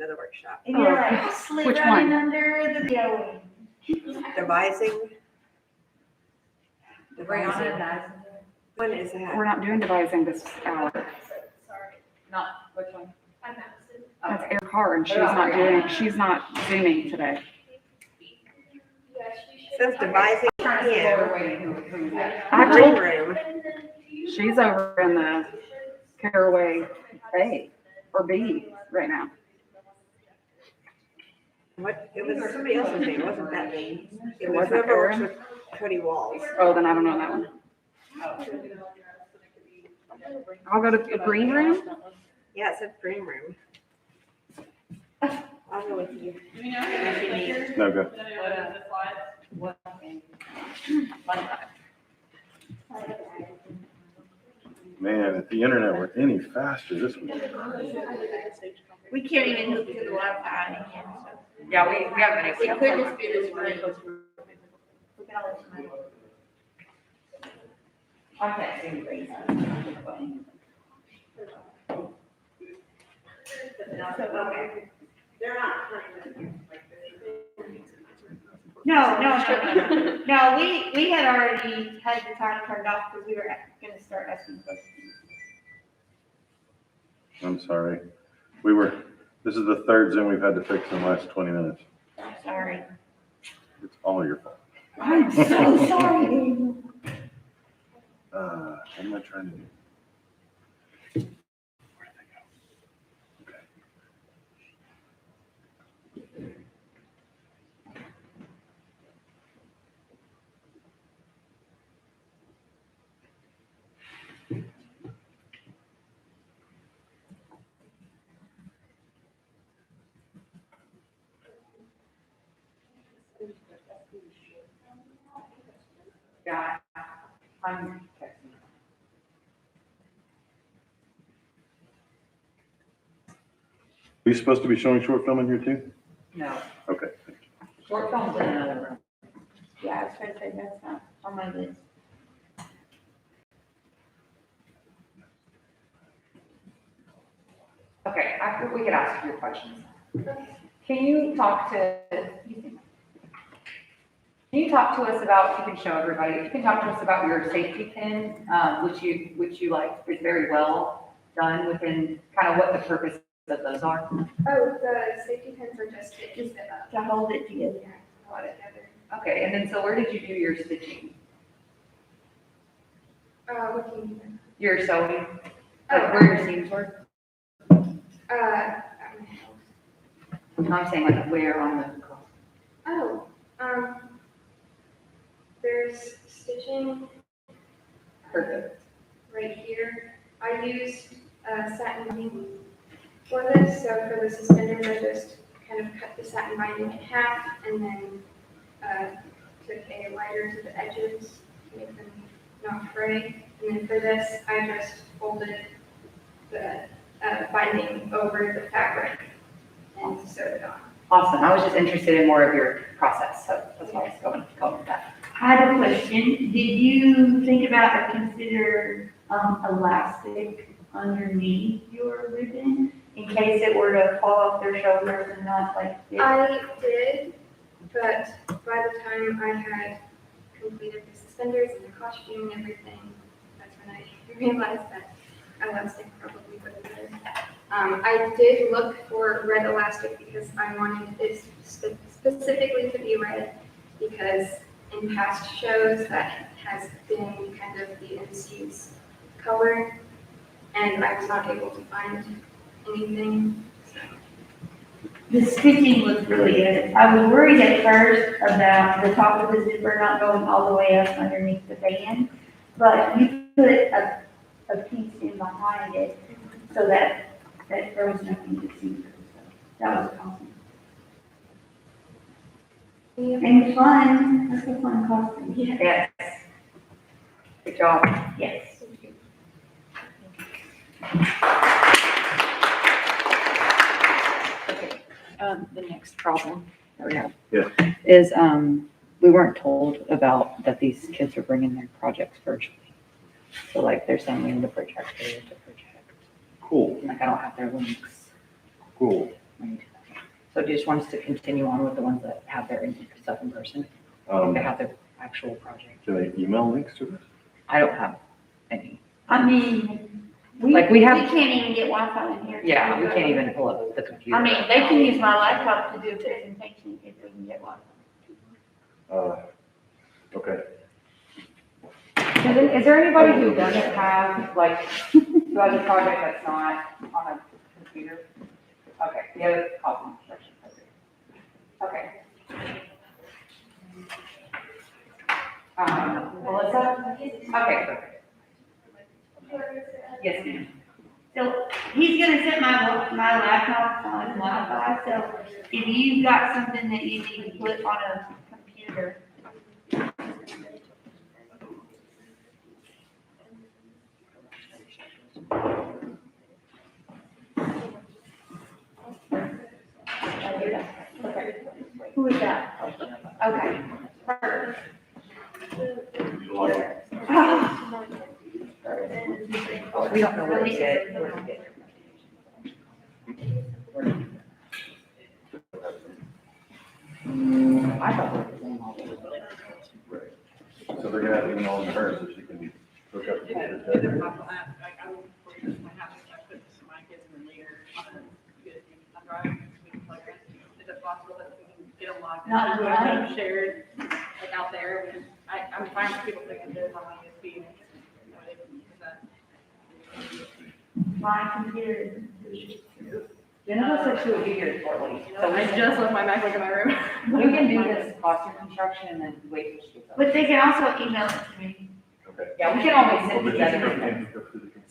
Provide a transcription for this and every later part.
to the workshop. And you're like, slip Which right in one? under the building. Devising. Brianna, When is that? We're not doing devising this hour. Sorry. not, which one? I'm Madison. That's Eric Hard. She's not Zooming today. Yes, you It should. says devising Trying to PM. figure away who's that. I Green told room. she's over in the Caraway A or B right now. What, it was somebody else's name, it wasn't that me. It was wasn't whoever works Aaron? with Cody Walls. Oh, then I don't know that one. I'll go to the green room. Yeah, it said green room. I'll go with you. No, go. What? Man, if the internet were any faster, this would be We can't even hook to the Wi-Fi again, so. Yeah, we haven't been able It could just be this room. We can always find it. I'm texting Grace. They're not. No, we had already had the time turned off because we were gonna start asking questions. I'm sorry. This is the third Zoom we've had to fix in the last 20 minutes. I'm sorry. It's all your fault. I'm so sorry, Daniel. What am I trying to do? Where did they go? Okay. Yeah, I'm texting. Are you supposed to be showing short film in here too? No, Okay. short film's in another room. Yeah, I was trying to say that's not on my list. Okay, we could ask your questions. Can you talk to us about, you can show everybody, you can talk to us about your safety pin, which you like is very well done within kind of what the purpose of those are? Oh, the safety pins are just to keep it up. To hold it together. Yeah, hold it together. Okay, and then so where did you do your stitching? What do you mean? Your sewing? Oh. Like where your seams were? At my house. I'm saying like where on the cross? Oh, there's stitching Perfect. right here. I used satin binding for this, so for the suspenders, I just kind of cut the satin binding in half and then took a lighter to the edges to make them not fray. And then for this, I just folded the binding over the fabric and sewed it on. Awesome. I was just interested in more of your process, so that's why I was going with that. I had a question. Did you think about or consider elastic underneath your ribbon in case it were to fall off their shoulders and not like fit? I did, but by the time I had completed the suspenders and the costume and everything, that's when I realized that elastic probably would have been. I did look for red elastic because I wanted it specifically to be red because in past shows that has been kind of the MC's color and I was not able to find anything. So. The stitching was really good. I was worried at first about the top of the zipper not going all the way up underneath the band, but you put a piece in behind it so that there was nothing to see. So that was awesome. Yeah. And fun. That's a fun costume. Yes. Good job. Yes. Okay, the next problem that we have. Yeah. Is, we weren't told about that these kids are bringing their projects virtually. So like they're sending the projector to project. Cool, Like I don't have their links. cool. when you do that. So do you just want us to continue on with the ones that have their stuff in person? They have their actual project? Can they email links to this? I don't have any. I mean, we Like, we have- can't even get Wi-Fi in here. Yeah, we can't even pull up the computer. I mean, they can use my laptop to do a presentation if we can get Wi-Fi. Okay. Is there anybody who doesn't have, like, who has a project that's not on a computer? Okay, the other copy instruction. Okay. Melissa? Okay, perfect. Yes, ma'am. So he's gonna set my laptop on Wi-Fi, so if you've got something that you need to put on a computer. Who is that? Okay. Perfect. We don't know where to get. I thought we were doing all this. Right. So they're gonna have to email them to her so she can hook up the computer. I will report my house, I put my kids in the later on a good drive, we can plug in. Is it possible that we can get them logged? Not into online. a shared, like out there, because I'm fine with people taking theirs on my USB. You know, they can use that. My computer. Jennifer said she would be here shortly. So I just left my MacBook in my room. we can do this costume construction and then wait till she gets up. But they can also email it to me. Okay. Yeah, we can always Well, send but it you together. can go through the computer.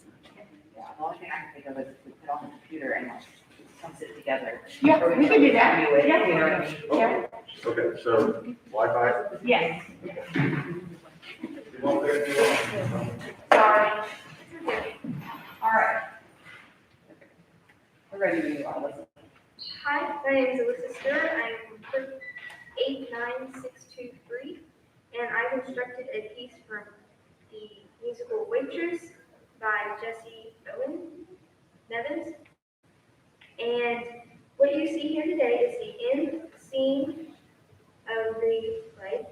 Yeah, the only thing I can think of is if we put on the computer and like come sit together. Yeah, Or we can do that. review it, Yeah. you know what I mean? Yeah. Okay, so Wi-Fi? Yes, You want there, you want? sorry. All right. We're ready to move on. Let's- Hi, my name is Alyssa Stewart. I'm from 89623, and I constructed a piece from the musical Waitress by Jesse Nevins. And what you see here today is the end scene of the play.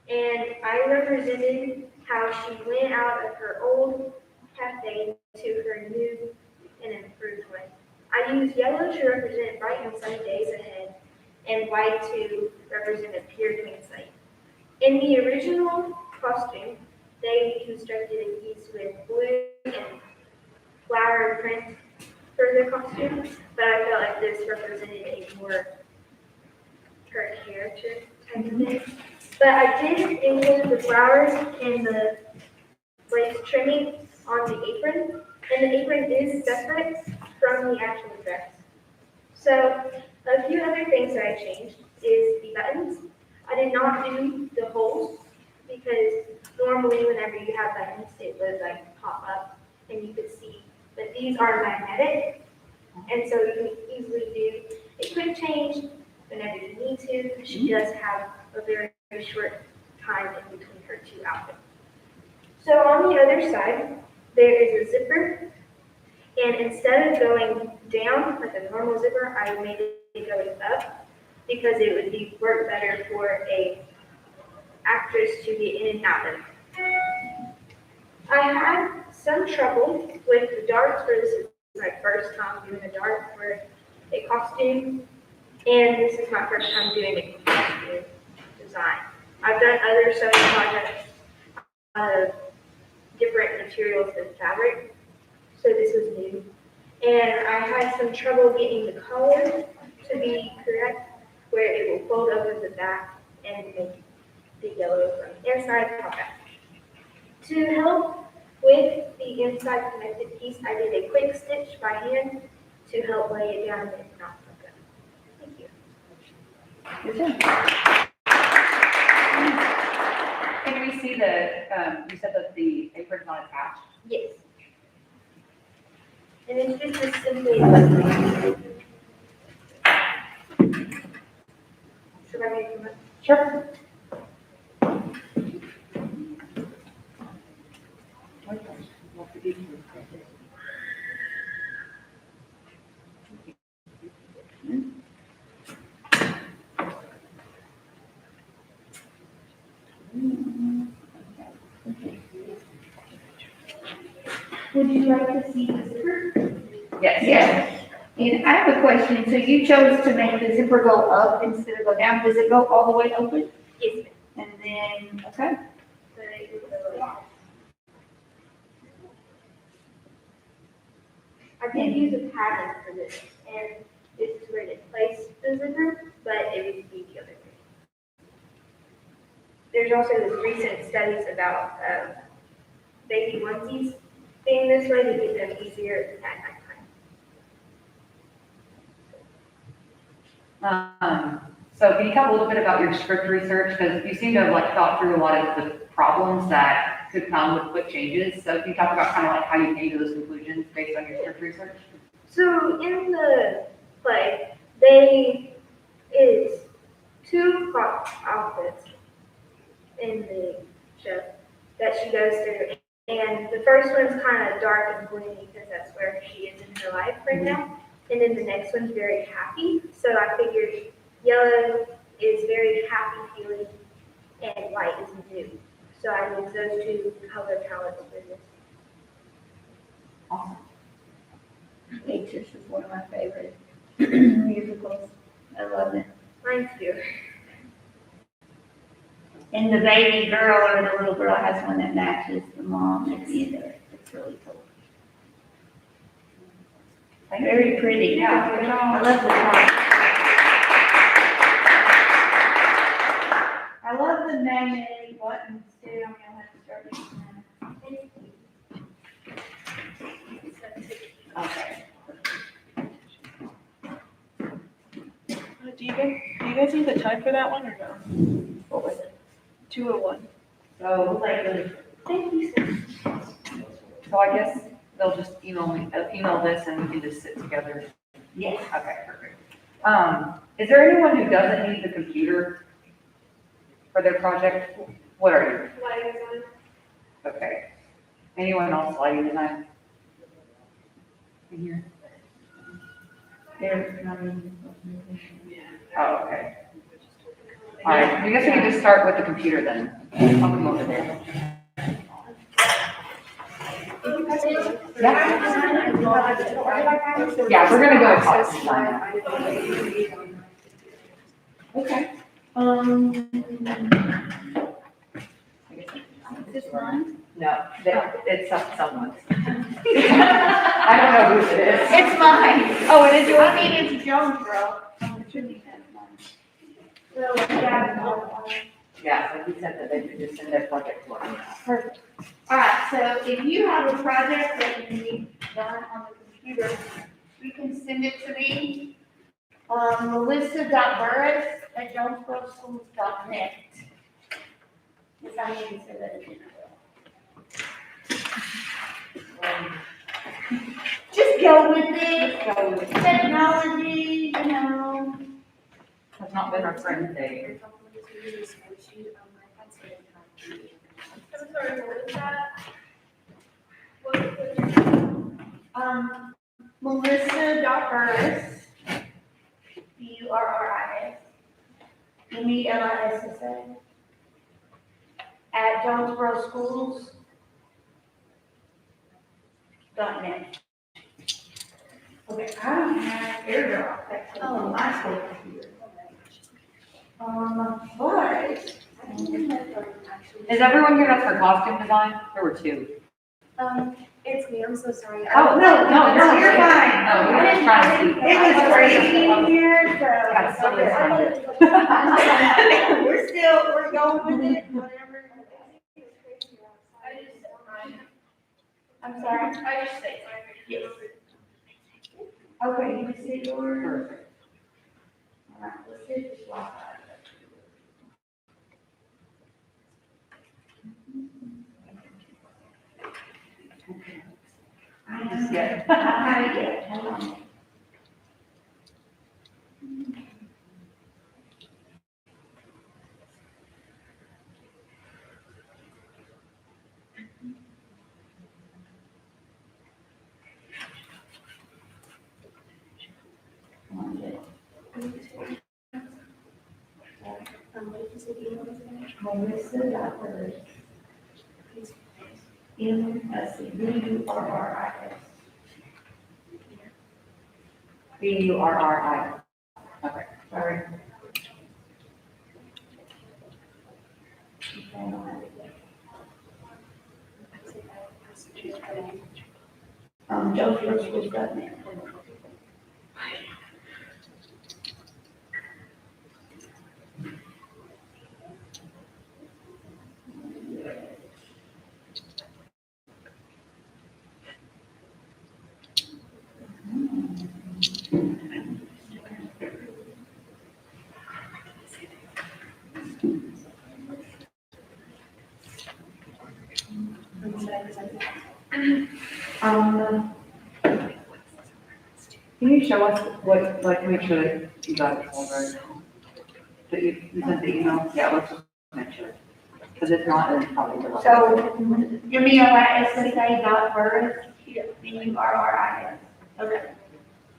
And I represented how she went out of her old cafe to her new and improved way. I used yellow to represent bright and sunny days ahead, and white to represent a pure clean slate. In the original costume, they constructed a piece with blue and flower print for the costume, but I felt like this represented a more her character type of thing. But I did include the flowers and the lace trimming on the apron, and the apron is separate from the actual dress. So a few other things that I changed is the buttons. I did not do the holes because normally whenever you have buttons, it would like pop up and you could see. But these are magnetic, and so you can easily do a quick change whenever you need to, because she does have a very, very short time in between her two outfits. So on the other side, there is a zipper, and instead of going down like a normal zipper, I made it going up because it would work better for a actress to get in and out of. I had some trouble with the darts, for this is my first time doing a dart for a costume, and this is my first time doing a costume design. I've done other sewing projects out of different materials and fabric, so this was new. And I had some trouble getting the color to be correct, where it will fold over the back and make the yellow from the inside pop out. To help with the inside connected piece, I did a quick stitch by hand to help lay it down and not fuck up. Thank you. Can we see the, you said that the apron's not attached? Yes. And it's just as simply should I make them? Sure. Would you like to see the zipper? Yes. Yes. And I have a question. So you chose to make the zipper go up instead of go down. Does it go all the way open? Yes, And then, okay. but it was, I did use a pattern for this, and this is where to place the zipper, but it would be the other way. There's also this recent studies about baby onesies being this way to get them easier at nighttime. So can you talk a little bit about your script research? Because you seem to have like thought through a lot of the problems that could come with quick changes. So can you talk about kind of like how you came to those conclusions based on your script research? So in the play, they is two outfits in the show that she goes through. And the first one's kind of dark and gloomy because that's where she is in her life right now. And then the next one's very happy. So I figured yellow is very happy feeling and white is new. So I used those two color palettes for this. Awesome. Nature's is one of my favorite musicals. I love it. Mine too. And the baby girl or the little girl has one that matches the mom at the end of it. It's really cool. Very pretty. Yeah, good job. I love the top. I love the magnetic buttons too. I'm gonna have to start using them. Okay. Do you guys need the time for that one or no? What was it? 2:01. So, Thank you, sir. so I guess they'll just email this and we can just sit together. Yes. Okay, perfect. Is there anyone who doesn't need the computer for their project? What are Light is on. you? Okay. Anyone else lighting design? In here? There's one. Oh, okay. All right, I guess we can just start with the computer then. I'll come over there. Yeah, we're gonna go across design. Okay. This one? No, it's someone's. I don't know whose it is. It's mine. Oh, it is yours? I mean, it's Jones, bro. It should be mine. So, yeah. Yeah, so he said that they could just send their project to us. Perfect. All right, so if you have a project that you need done on the computer, you can send it to me. Melissa.burris@jonesboroschools.net. If I need to say that again, I will. Just go with it. Technology, you know. Has not been our friend today. I'm sorry, what was that? Melissa.burris, Burris, MELISSA, @jonesboroschools.net. Okay, I don't have AirDrop. Oh, my school computer. But. Is everyone here that's for costume design? There were two. It's me, I'm so sorry. Oh, no, you're fine. Oh, we were just trying to see. It was crazy in here, so. Got so excited. We're going with it, whatever. I'm sorry? I just say, Yes. Okay, you see yours? Perfect. All right, let's see this Wi-Fi. I don't Yeah. have it yet, hold on. Melissa.burris. Burris. Burri. Okay. Sorry. Joe George was that name. Can you show us what, like, make sure that you got it all right? That you sent the email? Yeah, let's just make sure. Because if not, then probably the. So, your email at SSA.Burris, Burris. Okay.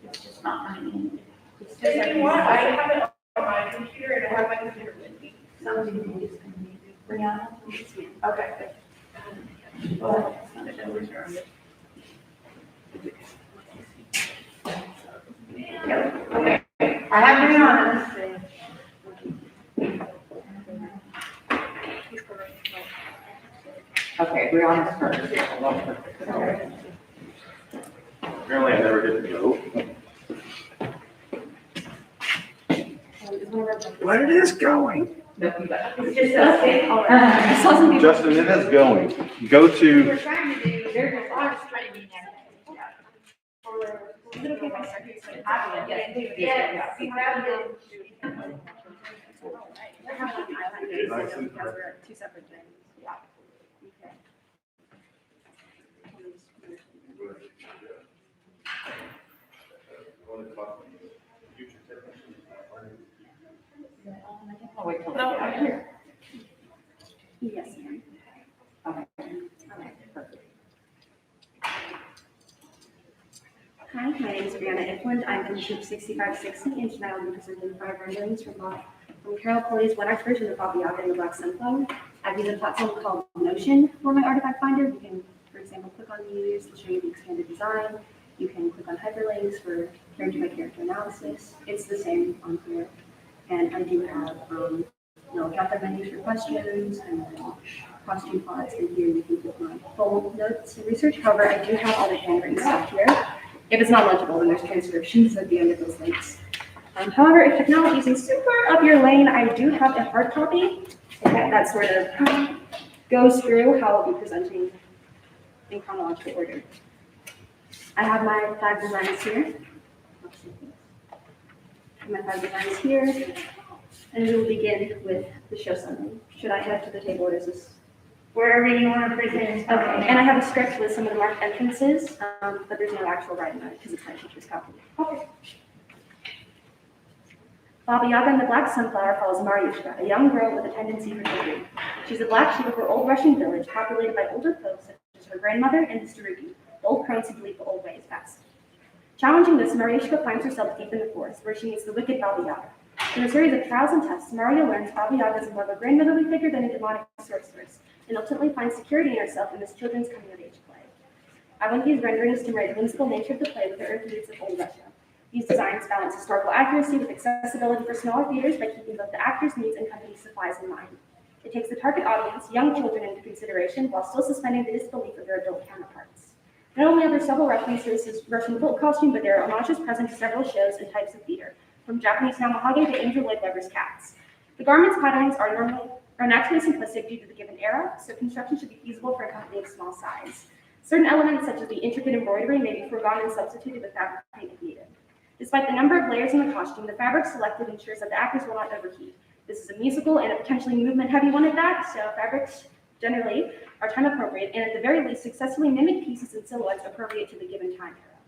It's just not coming in. It's just If like you want, I have it on my computer and I have my computer with me. something that is coming in. Brianna? Okay. Oh, it's not a Dover. Okay. I have Brianna. Okay, Brianna's first. Apparently I never get to go. What it is going? No, you got it. It's just a thing. I saw some people. Justin, it is going. Go to, We're trying to do, there's a lot of training and. Is it okay if I start doing some? Yes, we have to. Because we're two separate things. Yeah. Okay. I'll wait till they No, get I'm out. here. Yes, ma'am. Okay. Okay, perfect. Hi, my name is Brianna Ifland. I'm from Troop 6560, and tonight I'll be presenting 5 renderings from Carol Pulley's When I First in the Baba Yaga and the Black Sunflower. I've used a platform called Notion for my artifact finder. You can, for example, click on these to show you the expanded design. You can click on hyperlinks for character-by-character analysis. It's the same on here. And I do have, drop-down menus for questions and costume plots. And here you can put my full notes and research. However, I do have all the handwritten stuff here. If it's not legible, then there's transcriptions at the end of those links. However, if technology isn't super up your lane, I do have a hard copy that sort of goes through how I'll be presenting in chronological order. I have my 5 designs here. My 5 designs here, and we will begin with the show summary. Should I head to the table or is this? Wherever you want to present. Okay, and I have a script with some of the marked entrances, but there's no actual writing on it because it's my teacher's copy. Okay. Baba Yaga and the Black Sunflower follows Mariushka, a young girl with a tendency for trickery. She's a black sheep of her old Russian village, populated by older folks such as her grandmother and Mr. Ruki, the old crones who believe the old way is best. Challenging this, Mariushka finds herself deep in the forest, where she meets the wicked Baba Yaga. In a series of trials and tests, Maria learns Baba Yaga is more of a grandmotherly figure than a demonic sorceress, and ultimately finds security in herself in this children's coming-of-age play. I want these renderings to marry the whimsical nature of the play with the earth roots of old Russia. These designs balance historical accuracy with accessibility for smaller theaters by keeping both the actors' needs and company supplies in mind. It takes the target audience, young children, into consideration while still suspending the disbelief of their adult counterparts. Not only are there several references to Russian folk costume, but there are homages present to several shows and types of theater, from Japanese Namahage to Andrew Lloyd Webber's Cats. The garments' patterns are naturally simplistic due to the given era, so construction should be feasible for a company of small size. Certain elements, such as the intricate embroidery, may be foregone and substituted with fabric paint if needed. Despite the number of layers in the costume, the fabric selected ensures that the actors will not overheat. This is a musical and a potentially movement-heavy one at that, so fabrics generally are time appropriate and at the very least successfully mimic pieces and silhouettes appropriate to the given time era.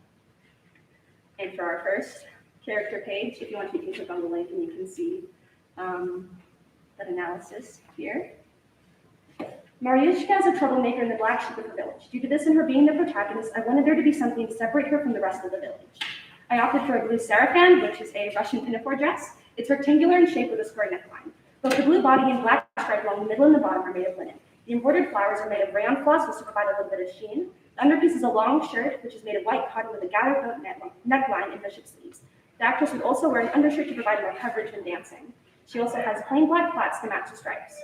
And for our first character page, if you want to, you can click on the link and you can see that analysis here. Mariushka is a troublemaker in the black sheep of her village. Due to this and her being the protagonist, I wanted there to be something to separate her from the rest of the village. I opted for a blue sarafan, which is a Russian pinafore dress. It's rectangular in shape with a square neckline. Both the blue body and black stripe along the middle and the bottom are made of linen. The embroidered flowers are made of rayon floss to provide a little bit of sheen. The underpiece is a long shirt, which is made of white cotton with a gathered neckline and bishop sleeves. The actress would also wear an undershirt to provide more coverage when dancing. She also has plain black flats to match the stripes.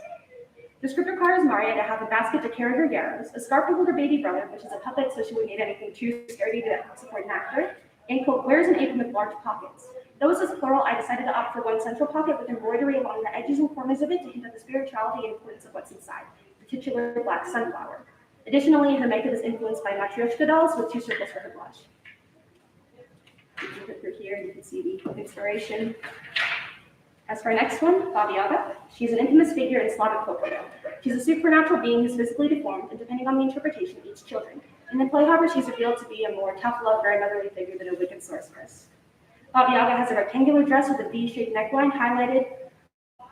Descriptor requires Maria to have a basket to carry her yarrows, a scarf to hold her baby brother, which is a puppet so she wouldn't need anything too sturdy to support an actor, and quote, wears an apron with large pockets. Though this is plural, I decided to opt for one central pocket with embroidery along the edges and corners of it to hint at the spirituality and importance of what's inside, the titular black sunflower. Additionally, her makeup is influenced by matryoshka dolls with 2 circles for her blush. You can flip through here and you can see the inspiration. As for our next one, Baba Yaga, she's an infamous figure in Slavic folklore. She's a supernatural being who's physically deformed, and depending on the interpretation of each children. In the play, however, she's revealed to be a more tough-love, very motherly figure than a wicked sorceress. Baba Yaga has a rectangular dress with a V-shaped neckline highlighted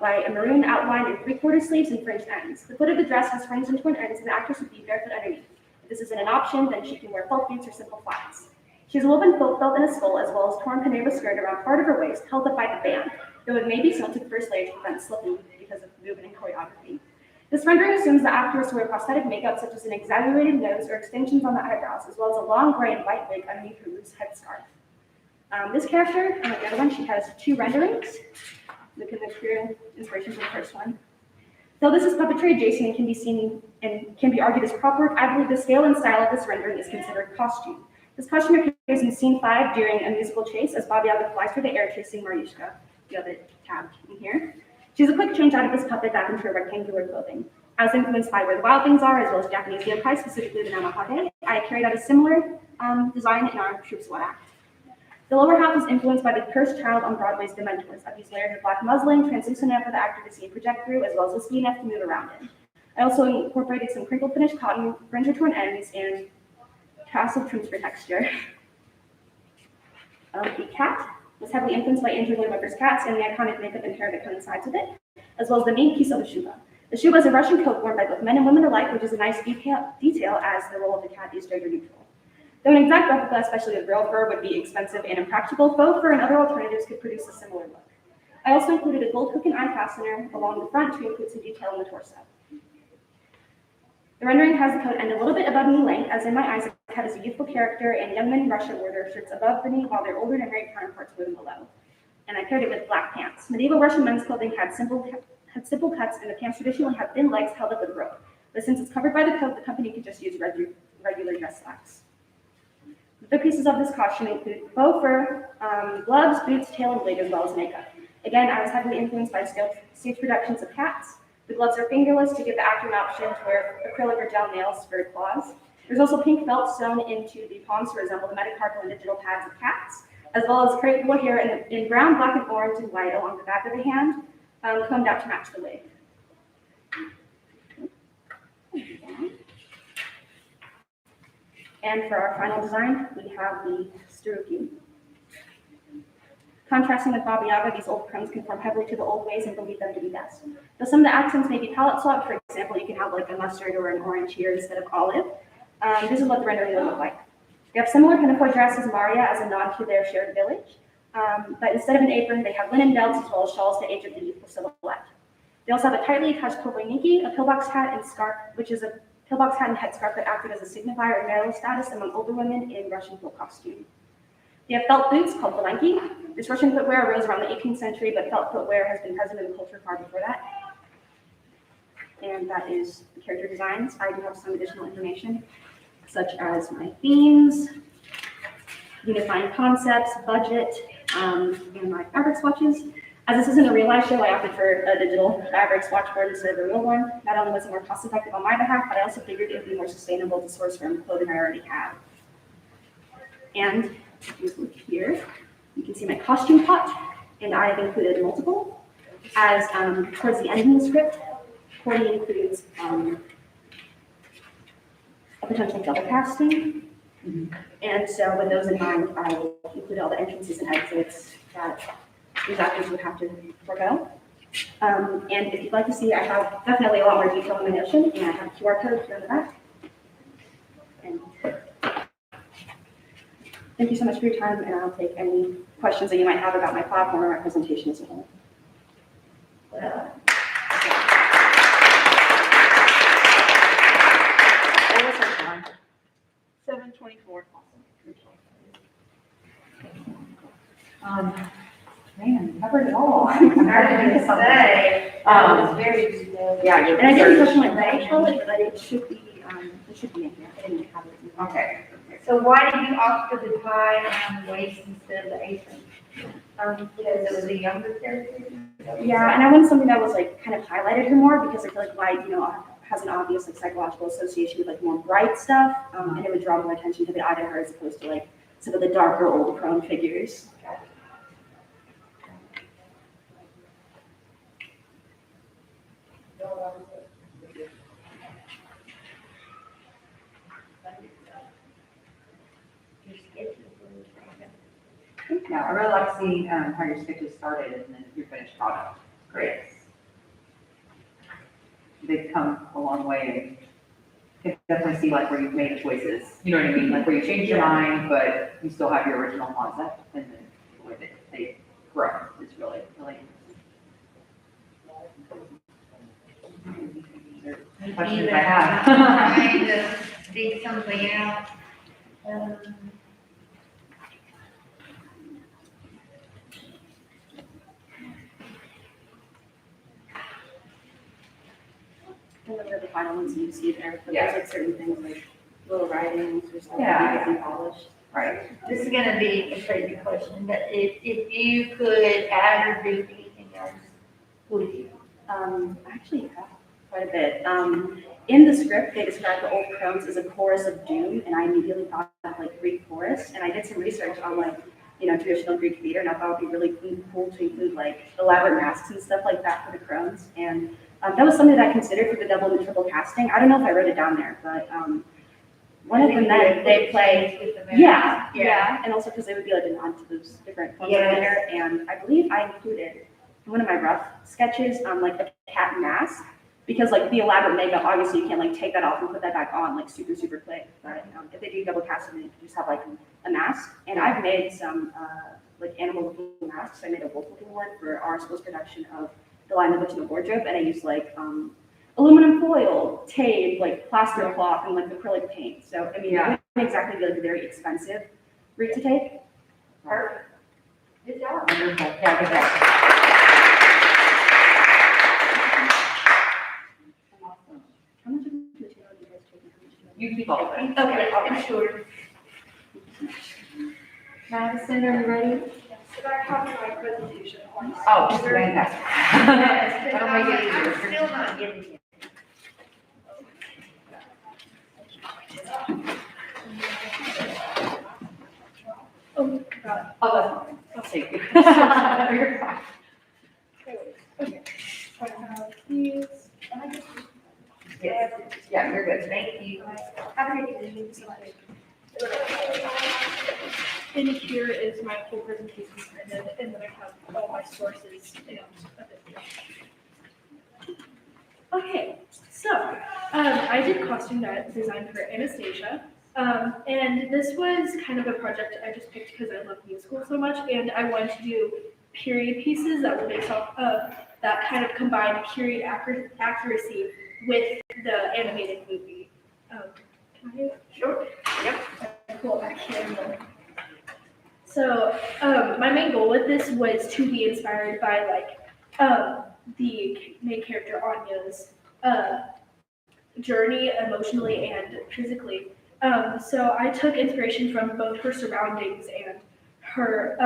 by a maroon outline and 3/4 sleeves and fringed ends. The foot of the dress has fringes and twin ends, and the actress would be barefoot underneath. If this isn't an option, then she can wear felt boots or simple flats. She has a woven folk belt and a skull, as well as torn caneva skirt around part of her waist, held up by the band, though it may be sewn to the first layer to prevent slipping because of movement and choreography. This rendering assumes the actress wear prosthetic makeup such as an exaggerated nose or extensions on the eyebrows, as well as a long gray and white wig underneath her loose headscarf. This character, and like the other one, she has 2 renderings. Look at the clear inspiration for the first one. Though this is puppetry adjacent and can be seen and can be argued as proper, I believe the scale and style of this rendering is considered costume. This costume appears in scene 5 during a musical chase as Baba Yaga flies through the air chasing Mariushka. You have it tabbed in here. She has a quick change out of this puppet back into her rectangular clothing. I was influenced by Where the Wild Things Are, as well as Japanese yokai, specifically the Namahage. I carried out a similar design in our Troops What Act. The lower half is influenced by The Cursed Child on Broadway's Dementors. I've used layers of black muslin, translucent enough for the actor to see and project through, as well as wispy enough to move around in. I also incorporated some crinkled finished cotton, fringe or torn ends, and tassel trims for texture. The cat was heavily influenced by Andrew Lloyd Webber's cats and the iconic makeup and hair that coincides with it, as well as the main piece of the shuba. The shuba is a Russian coat worn by both men and women alike, which is a nice detail as the role of the cat is gender neutral. Though an exact replica, especially with real fur, would be expensive and impractical, faux fur and other alternatives could produce a similar look. I also included a gold hook and eye fastener along the front to include some detail in the torso. The rendering has the coat end a little bit above knee length, as in my eyes, the cat is a youthful character, and young men in Russia wore their shirts above the knee, while their older and married counterparts wore them below. And I paired it with black pants. Medieval Russian men's clothing had simple cuts, and the pants traditionally had thin legs held up with rope. But since it's covered by the coat, the company could just use regular dress slacks. The pieces of this costume include faux fur, gloves, boots, tail, and wig, as well as makeup. Again, I was heavily influenced by stage productions of Cats. The gloves are fingerless to give the actor an option to wear acrylic or gel nails for claws. There's also pink felt sewn into the palms to resemble the metacarpal and digital pads of Cats, as well as crepe wool hair in brown, black, and orange and white along the back of the hand, combed out to match the wig. And for our final design, we have the Staruki. Contrasting with Baba Yaga, these old crones conform heavily to the old ways and believe them to be best. Though some of the accents may be palette swapped, for example, you can have like a mustard or an orange here instead of olive. This is what the rendering would look like. They have similar pinafore dress as Maria as a nod to their shared village, but instead of an apron, they have linen belts as well as shawls to age of the youthful silhouette. They also have a tightly attached povoyniki, a pillbox hat and scarf, which is a pillbox hat and headscarf that acted as a signifier of marital status among older women in Russian folk costume. They have felt boots called valenki. This Russian footwear arose around the 18th century, but felt footwear has been present in the culture far before that. And that is the character designs. I do have some additional information, such as my themes, unifying concepts, budget, and my fabric swatches. As this isn't a real life show, I opted for a digital fabric swatch board instead of a real one. Not only was it more cost effective on my behalf, but I also figured it would be more sustainable to source from clothing I already have. And if you look here, you can see my costume pot, and I have included multiple. As towards the end of the script, Cordy includes a potential double casting. And so with those in mind, I will include all the entrances and exits that these actors would have to forego. And if you'd like to see, I have definitely a lot more detail in the notion, and I have a QR code here on the back. And thank you so much for your time, and I'll take any questions that you might have about my platform or my presentation as a whole. 24. Man, covered it all. I'm trying to think of something. Very detailed. Yeah, your And I did a research. question like that, Charlotte, but it should be in here. I didn't have it. Okay. So why did you opt for the tie around the waist instead of the apron? Because it was a younger character? Yeah, and I wanted something that was like kind of highlighted her more because I feel like white, has an obvious like psychological association with like more bright stuff, and it would draw more attention to the eye to her as opposed to like some of the darker old prone figures. Yeah, I really like seeing how your sketches started and then your finished product. Great. They've come a long way. You can definitely see like where you've made choices. You know what I mean? Like where you changed your mind, but you still have your original concept, and then the way that they grow is really, really interesting. Questions I have? Trying to dig something out. And then the final ones you see there, but Yeah. there's like certain things like little writings or stuff Yeah, that isn't polished. Right. This is gonna be a crazy question, but if you could add or do anything else, would you? I actually have quite a bit. In the script, they describe the old crones as a chorus of doom, and I immediately thought of like Greek chorus, and I did some research on like, traditional Greek theater, and I thought it would be really cool to include like elaborate masks and stuff like that for the crones, and that was something that I considered for the double and triple casting. I don't know if I wrote it down there, but one of them that they play, with the yeah, and also because they would be like a nod to those different forms of Yes. theater, and I believe I included in one of my rough sketches, like a cat mask, because like the elaborate makeup, obviously you can't like take that off and put that back on like super, super quick, but if they do double casting, they just have like a mask, and I've made some like animal looking masks. I made a wolf looking one for our school's production of The Lion, the Witch, and the Wardrobe, and I used like aluminum foil, tape, like plaster cloth, and like acrylic paint. So I mean, Yeah. it wouldn't exactly be like a very expensive route to take. Perfect. Good job. Wonderful. Yeah, good job. Awesome. How much of the material do you guys take? You keep all of it. Okay, I'm sure. Madison, are you ready? Should I copy my presentation? Oh, fantastic. That'll That'll make it easier. I'm still not getting it. Oh, got it. Oh, that's fine. I'll take it. You're fine. Okay. I have these. Yes. Yeah, you're good. Thank you. Have a good day. In here is my whole presentation printed, and then I have all my sources and a bit. Okay, so I did costume design for Anastasia, and this was kind of a project I just picked because I love musicals so much, and I wanted to do period pieces that were based off of that kind of combined period accuracy with the animated movie. Can I? Sure. Yep. Pull it back here. So my main goal with this was to be inspired by the main character Anya's journey emotionally and physically. So I took inspiration from both her surroundings and her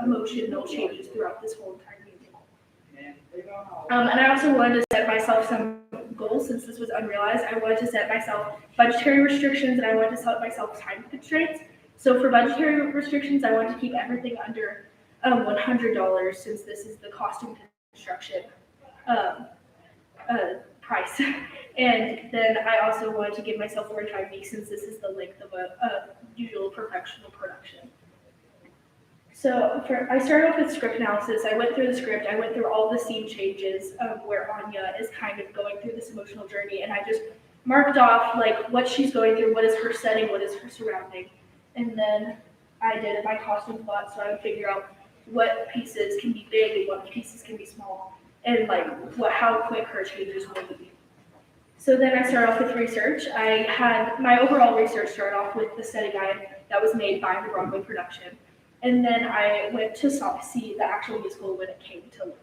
emotional changes throughout this whole entire musical. And I also wanted to set myself some goals since this was unrealized. I wanted to set myself budgetary restrictions and I wanted to set myself time constraints. So for budgetary restrictions, I wanted to keep everything under $100 since this is the costume construction price. And then I also wanted to give myself 45 weeks since this is the length of a usual professional production. So I started off with script analysis. I went through the script. I went through all the scene changes where Anya is kind of going through this emotional journey. And I just marked off like what she's going through, what is her setting, what is her surrounding. And then I did my costume plot, so I would figure out what pieces can be big and what pieces can be small, and like how quick her changes will be. So then I started off with research. I had my overall research started off with the study guide that was made by the Broadway production. And then I went to see the actual musical when it came to look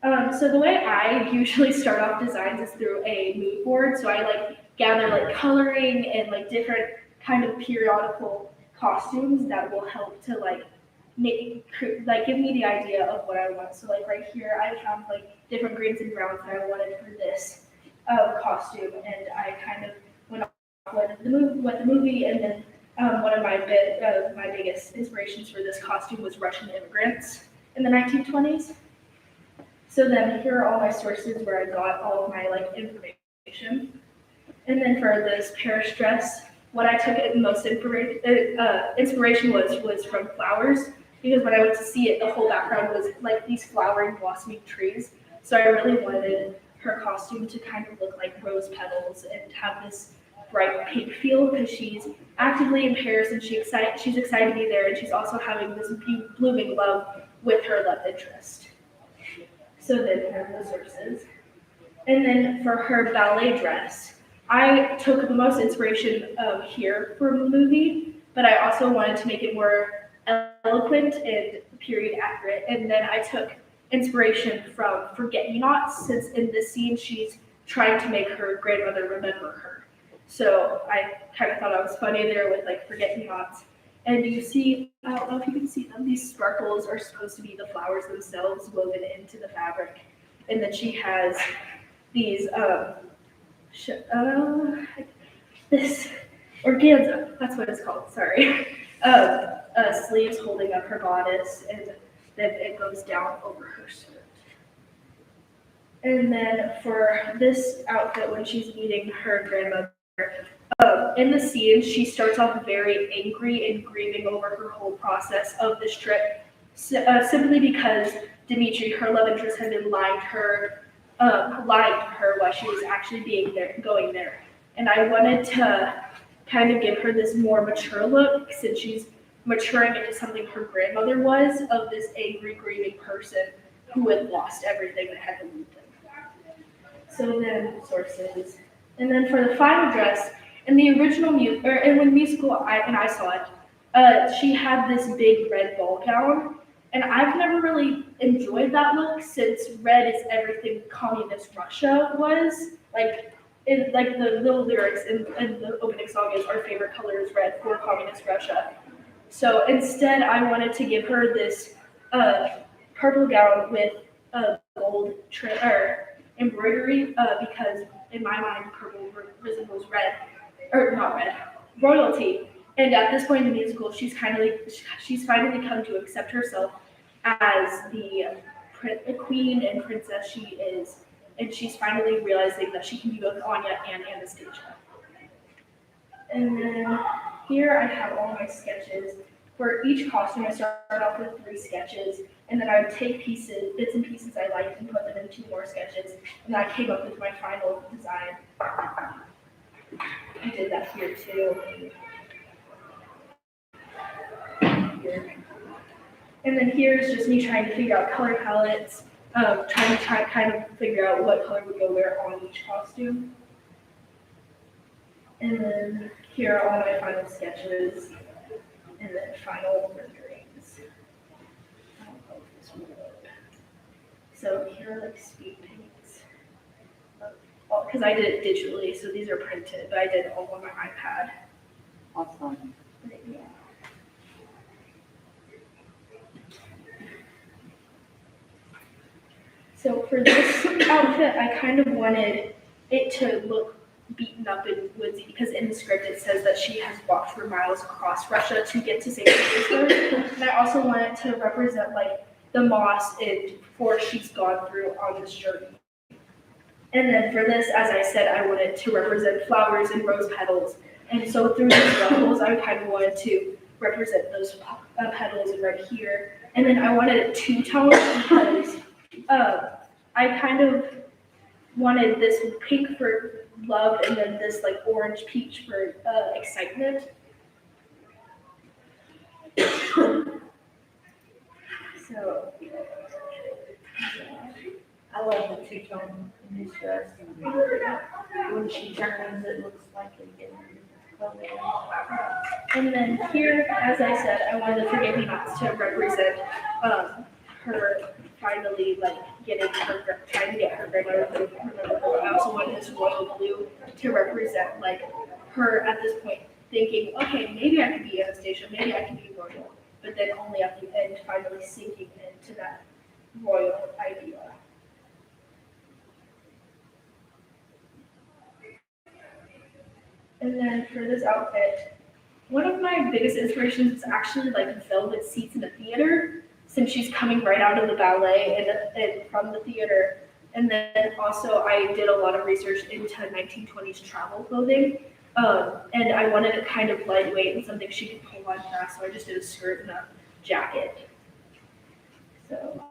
like. So the way I usually start off designs is through a mood board. So I like gather like coloring and like different kind of periodical costumes that will help to like give me the idea of what I want. So like right here, I found like different greens and browns that I wanted for this costume, and I kind of went off what the movie, and then one of my biggest inspirations for this costume was Russian immigrants in the 1920s. So then here are all my sources where I got all of my like information. And then for this Paris dress, what I took most inspiration was from flowers, because when I went to see it, the whole background was like these flowering, blossoming trees. So I really wanted her costume to kind of look like rose petals and have this bright pink feel, because she's actively in Paris and she's excited to be there, and she's also having this blooming love with her love interest. So then here are the sources. And then for her ballet dress, I took the most inspiration here from the movie, but I also wanted to make it more eloquent and period accurate. And then I took inspiration from Forget-Me-Nots, since in this scene she's trying to make her grandmother remember her. So I kind of thought I was funny there with like Forget-Me-Nots. And you see, I don't know if you can see them, these sparkles are supposed to be the flowers themselves woven into the fabric. And then she has these this organza, that's what it's called, sorry, sleeves holding up her bodice, and then it goes down over her skirt. And then for this outfit, when she's meeting her grandmother, in the scene, she starts off very angry and grieving over her whole process of this trip, simply because Dimitri, her love interest, had been lying to her while she was actually going there. And I wanted to kind of give her this more mature look, since she's maturing into something her grandmother was, of this angry, grieving person who had lost everything that had to leave them. So then sources. And then for the final dress, in the original musical, I saw it, she had this big red ball gown. And I've never really enjoyed that look, since red is everything communist Russia was. Like the little lyrics in the opening song is "Our favorite color is red for communist Russia." So instead, I wanted to give her this purple gown with gold embroidery, because in my mind, purple resembles red, or not red, royalty. And at this point in the musical, she's finally come to accept herself as the queen and princess she is, and she's finally realizing that she can be both Anya and Anastasia. And then here I have all my sketches. For each costume, I started off with 3 sketches, and then I would take bits and pieces I liked, and put them in 2 more sketches, and then I came up with my final design. I did that here too. Here. And then here is just me trying to figure out color palettes, trying to kind of figure out what color would go where on each costume. And then here are all my final sketches, and then final renderings. I don't know if this will work. So here are like speed paints. Because I did it digitally, so these are printed, but I did it all on my iPad. Awesome. But yeah. So for this outfit, I kind of wanted it to look beaten up and woodsy, because in the script it says that she has walked for miles across Russia to get to St. Petersburg. And I also wanted to represent like the moss and forest she's gone through on this journey. And then for this, as I said, I wanted to represent flowers and rose petals. And so through these ruffles, I kind of wanted to represent those petals right here. And then I wanted it two-tone, because I kind of wanted this pink for love, and then this like orange peach for excitement. So, I love the two-tone, and it's just, when she turns, it looks like it gets clothing. And then here, as I said, I wanted the forget-me-nots to represent her finally like trying to get her grandmother to remember her. I also wanted this royal blue to represent like her at this point thinking, okay, maybe I could be Anastasia, maybe I can be royal, but then only at the end finally sinking into that royal idea. And then for this outfit, one of my biggest inspirations is actually like velvet seats in a theater, since she's coming right out of the ballet and from the theater. And then also I did a lot of research into 1920s travel clothing. And I wanted it kind of lightweight and something she could pull on fast, so I just did a skirt and a jacket. So.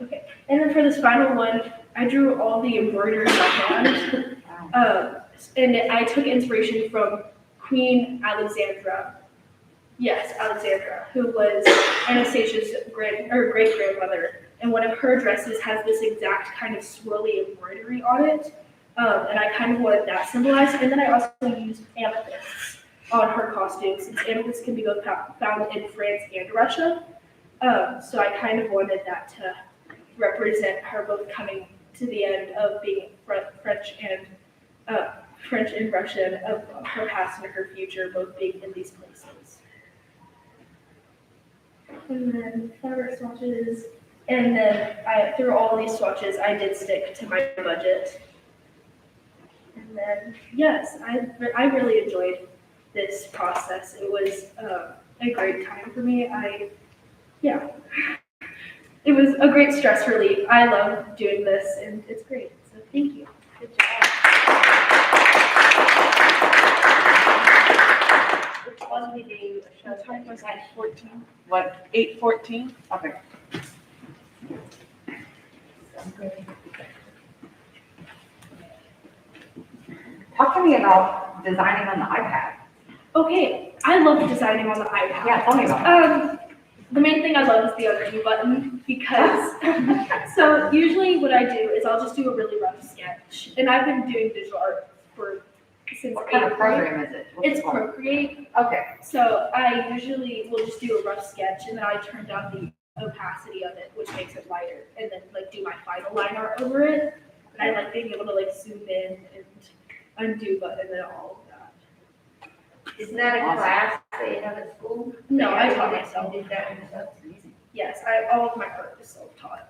Okay, and then for this final one, I drew all the embroideries by hand. And I took inspiration from Queen Alexandra. Yes, Alexandra, who was Anastasia's great grandmother. And one of her dresses has this exact kind of swirly embroidery on it. And I kind of wanted that symbolized. And then I also used amethysts on her costume, since amethysts can be both found in France and Russia. So I kind of wanted that to represent her both coming to the end of being French and Russian, of her past and her future, both being in these places. And then fabric swatches, and then through all these swatches, I did stick to my budget. And then, yes, I really enjoyed this process. It was a great time for me. It was a great stress relief. I love doing this, and it's great. So thank you. Good job. Which one did you show? The time was like 14. What? 8:14. Okay. Talk to me about designing on the iPad. Okay, I love designing on the iPad. Yeah, tell me about it. The main thing I love is the undo button, because so usually what I do is I'll just do a really rough sketch, and I've been doing digital art since What kind of 8th grade. program is it? What's It's it called? Procreate. Okay. So I usually will just do a rough sketch, and then I turn down the opacity of it, which makes it lighter, and then like do my final line art over it. And I like being able to like zoom in and undo button and all of that. Isn't that a Awesome. class that you have at school? No, I taught You myself. did that yourself? Yes, all of my art is self-taught.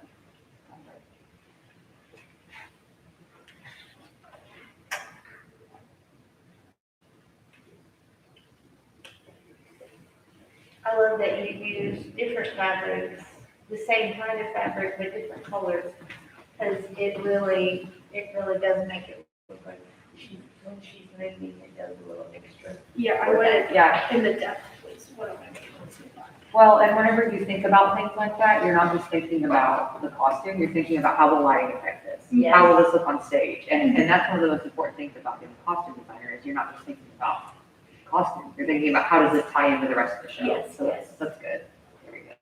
I love that you use different fabrics, the same kind of fabric, but different colors. Because it really does make it look like when she's moving, it does a little extra. Yeah, I went Yeah. in the depth was one of my main ones with that. Well, and whenever you think about things like that, you're not just thinking about the costume, you're thinking about how will lighting affect this? Yes. How will this look on stage? And that's one of the most important things about being a costume designer, is you're not just thinking about costume, you're thinking about how does this tie into the rest of the show? Yes, So yes. that's good. Very good.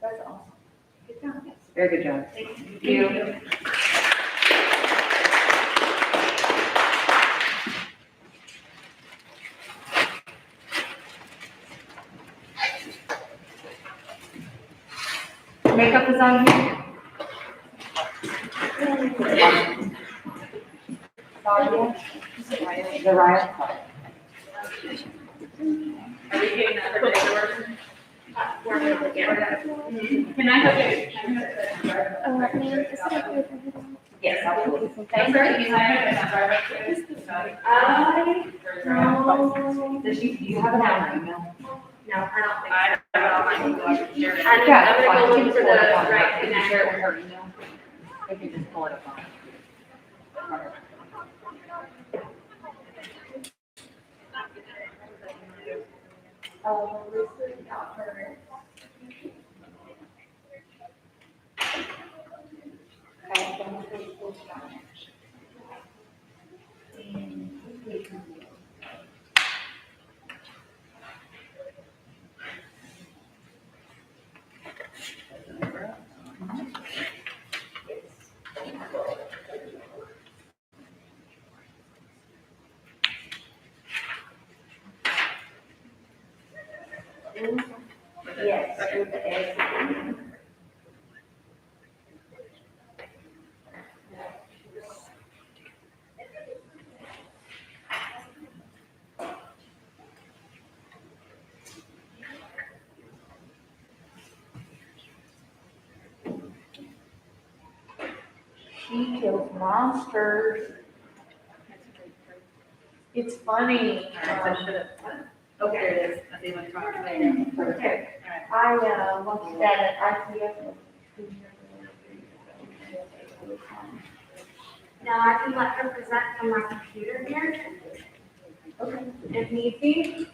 That's awesome. Good job. Yes, very good job. Thank you. Makeup is on here. The riot. Are we getting that for the version? We're gonna look at it. Can I have it? Ma'am, is it okay if I hit on? Yes, absolutely. Thank you. Does she, do you have an email? No, I don't think. I have it on my email. I can share it. Yeah, I'm that's gonna fine. go You look can for just the pull it up. right Can you share it connector. with her email? I can just pull it up on. This is not her. Yes, with the S. She kills monsters. It's funny. I should have. Oh, there it is. I didn't talk about it. Okay. I watched that at ICF. Now I can let her present from my computer here. Okay. If need be.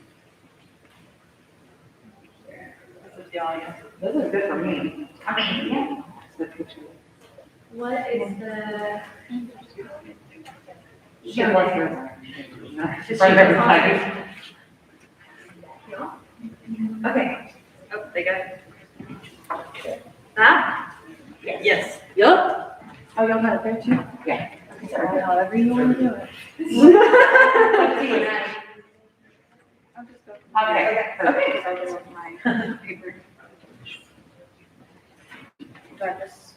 This is the audience. This is good for me. I mean, yeah. It's the picture. What is the? She was her. She's right everybody. Okay. Oh, they got it. Huh? Yes. Yup. Oh, y'all got it there too? Yeah. Sorry, however you want to do it. I'll just go. Okay. Okay. Because I was with my paper. Do I just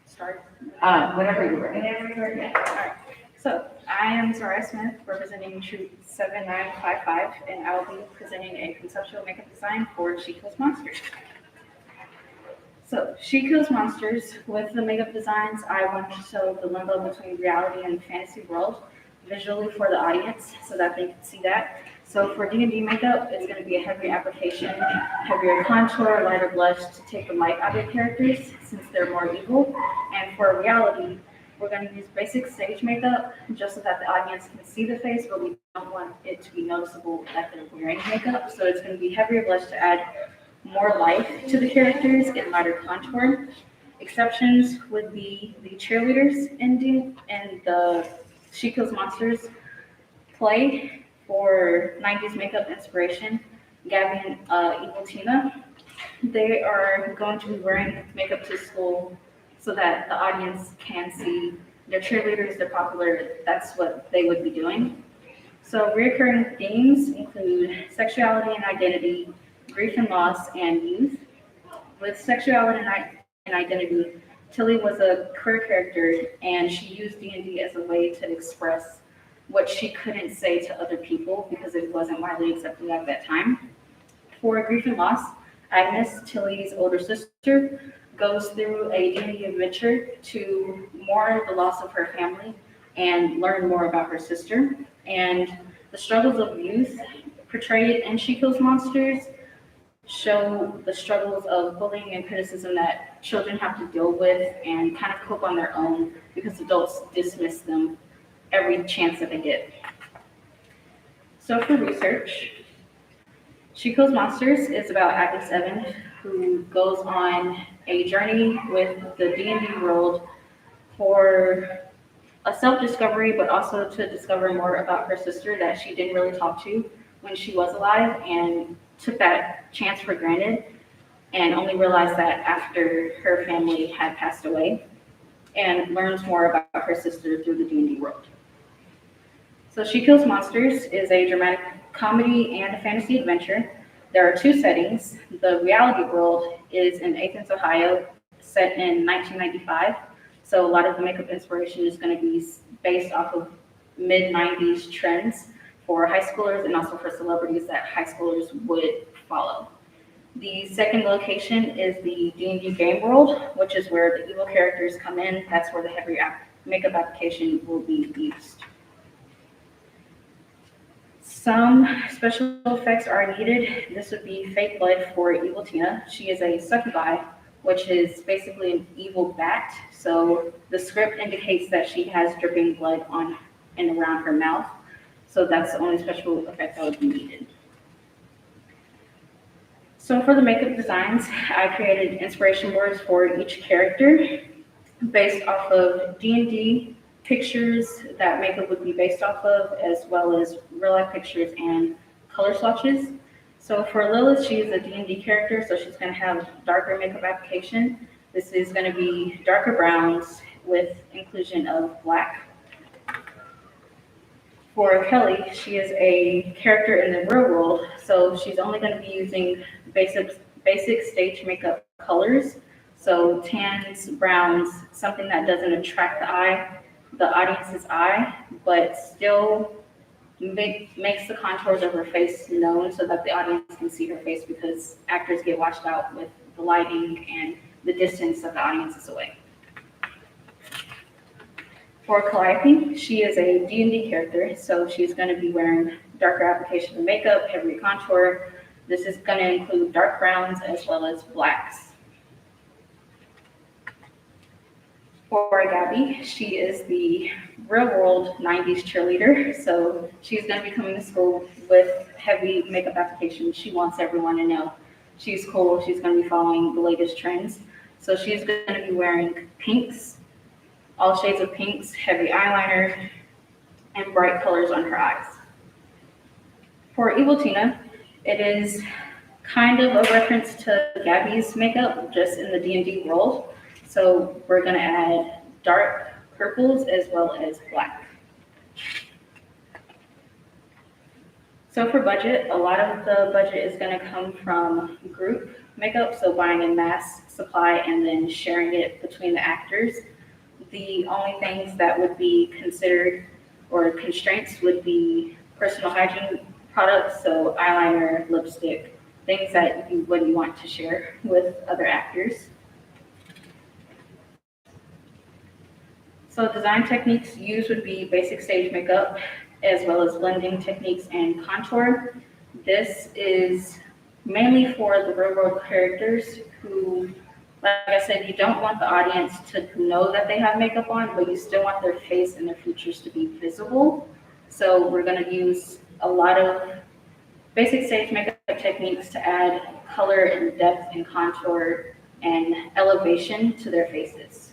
start? Whenever you're ready. Whenever you're ready. Alright, so I am Zara Smith, representing Troop 7955, and I will be presenting a conceptual makeup design for She Kills Monsters. So, She Kills Monsters, with the makeup designs, I want to show the limbo between reality and fantasy world visually for the audience so that they can see that. So for D&D makeup, it's going to be a heavy application, heavier contour, lighter blush to take the light out of the characters since they're more evil. And for reality, we're going to use basic stage makeup just so that the audience can see the face, but we don't want it to be noticeable that they're wearing makeup. So it's going to be heavier blush to add more life to the characters, get lighter contour. Exceptions would be the cheerleaders ending and the She Kills Monsters play for 90s makeup inspiration, Gabby and Evil Tina. They are going to be wearing makeup to school so that the audience can see their cheerleaders, they're popular, that's what they would be doing. So recurring themes include sexuality and identity, grief and loss, and youth. With sexuality and identity, Tilly was a queer character, and she used D&D as a way to express what she couldn't say to other people because it wasn't widely accepted at that time. For grief and loss, Agnes, Tilly's older sister, goes through a D&D adventure to mourn the loss of her family and learn more about her sister. And the struggles of youth portrayed in She Kills Monsters show the struggles of bullying and criticism that children have to deal with and kind of cope on their own because adults dismiss them every chance that they get. So for research, She Kills Monsters is about Agnes Evan, who goes on a journey with the D&D world for a self-discovery, but also to discover more about her sister that she didn't really talk to when she was alive and took that chance for granted and only realized that after her family had passed away, and learns more about her sister through the D&D world. So She Kills Monsters is a dramatic comedy and a fantasy adventure. There are two settings. The reality world is in Athens, Ohio, set in 1995. So a lot of the makeup inspiration is going to be based off of mid-90s trends for high schoolers and also for celebrities that high schoolers would follow. The second location is the D&D game world, which is where the evil characters come in. That's where the heavy makeup application will be used. Some special effects are needed. This would be fake blood for Evil Tina. She is a succubi, which is basically an evil bat. So the script indicates that she has dripping blood on and around her mouth. So that's the only special effect that would be needed. So for the makeup designs, I created inspiration boards for each character based off of D&D pictures that makeup would be based off of, as well as real life pictures and color swatches. So for Lilith, she is a D&D character, so she's going to have darker makeup application. This is going to be darker browns with inclusion of black. For Kelly, she is a character in the real world, so she's only going to be using basic stage makeup colors. So tans, browns, something that doesn't attract the audience's eye, but still makes the contours of her face known so that the audience can see her face because actors get washed out with the lighting and the distance that the audience is away. For Calliope, she is a D&D character, so she's going to be wearing darker application of makeup, heavy contour. This is going to include dark browns as well as blacks. For Gabby, she is the real world 90s cheerleader, so she's going to be coming to school with heavy makeup application. She wants everyone to know she's cool, she's going to be following the latest trends. So she's going to be wearing pinks, all shades of pinks, heavy eyeliner, and bright colors on her eyes. For Evil Tina, it is kind of a reference to Gabby's makeup, just in the D&D world. So we're gonna add dark purples as well as black. So for budget, a lot of the budget is gonna come from group makeup, so buying in mass supply and then sharing it between the actors. The only things that would be considered or constraints would be personal hygiene products, so eyeliner, lipstick, things that you wouldn't want to share with other actors. So design techniques used would be basic stage makeup, as well as blending techniques and contour. This is mainly for the real world characters who, like I said, you don't want the audience to know that they have makeup on, but you still want their face and their features to be visible. So we're gonna use a lot of basic stage makeup techniques to add color and depth and contour and elevation to their faces.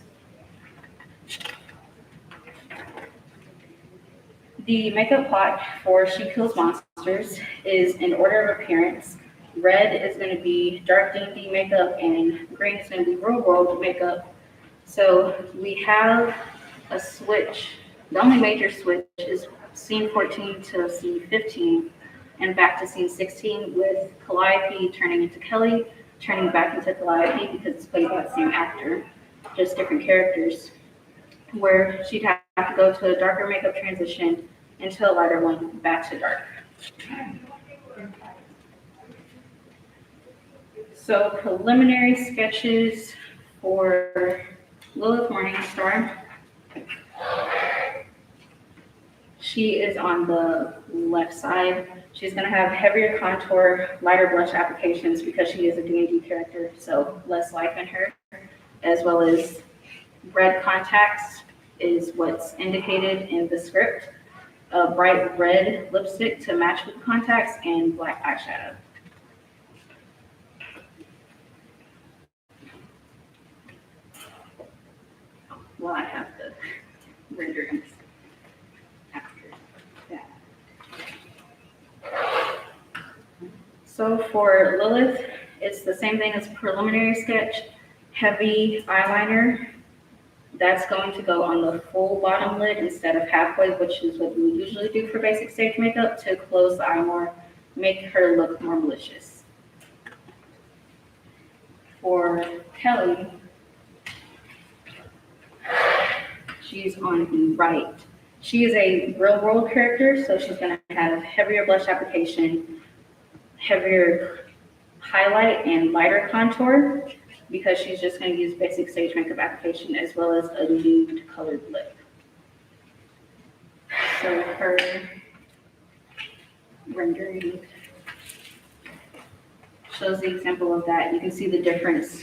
The makeup plot for She Kills Monsters is in order of appearance. Red is going to be dark D&D makeup, and green is going to be real world makeup. So we have a switch. The only major switch is scene 14 to scene 15, and back to scene 16 with Calliope turning into Kelly, turning back into Calliope because it's played by the same actor, just different characters, where she'd have to go to a darker makeup transition into a lighter one, back to dark. So preliminary sketches for Lilith Morningstar. She is on the left side. She's gonna have heavier contour, lighter blush applications because she is a D&D character, so less life in her, as well as red contacts is what's indicated in the script. A bright red lipstick to match with the contacts and black eyeshadow. Well, I have the renderings after that. So for Lilith, it's the same thing as preliminary sketch, heavy eyeliner. That's going to go on the full bottom lid instead of halfway, which is what we would usually do for basic stage makeup to close the eye more, make her look more malicious. For Kelly, she's on the right. She is a real world character, so she's going to have heavier blush application, heavier highlight, and lighter contour, because she's just going to use basic stage makeup application as well as a nude colored lip. So her rendering shows the example of that. You can see the difference,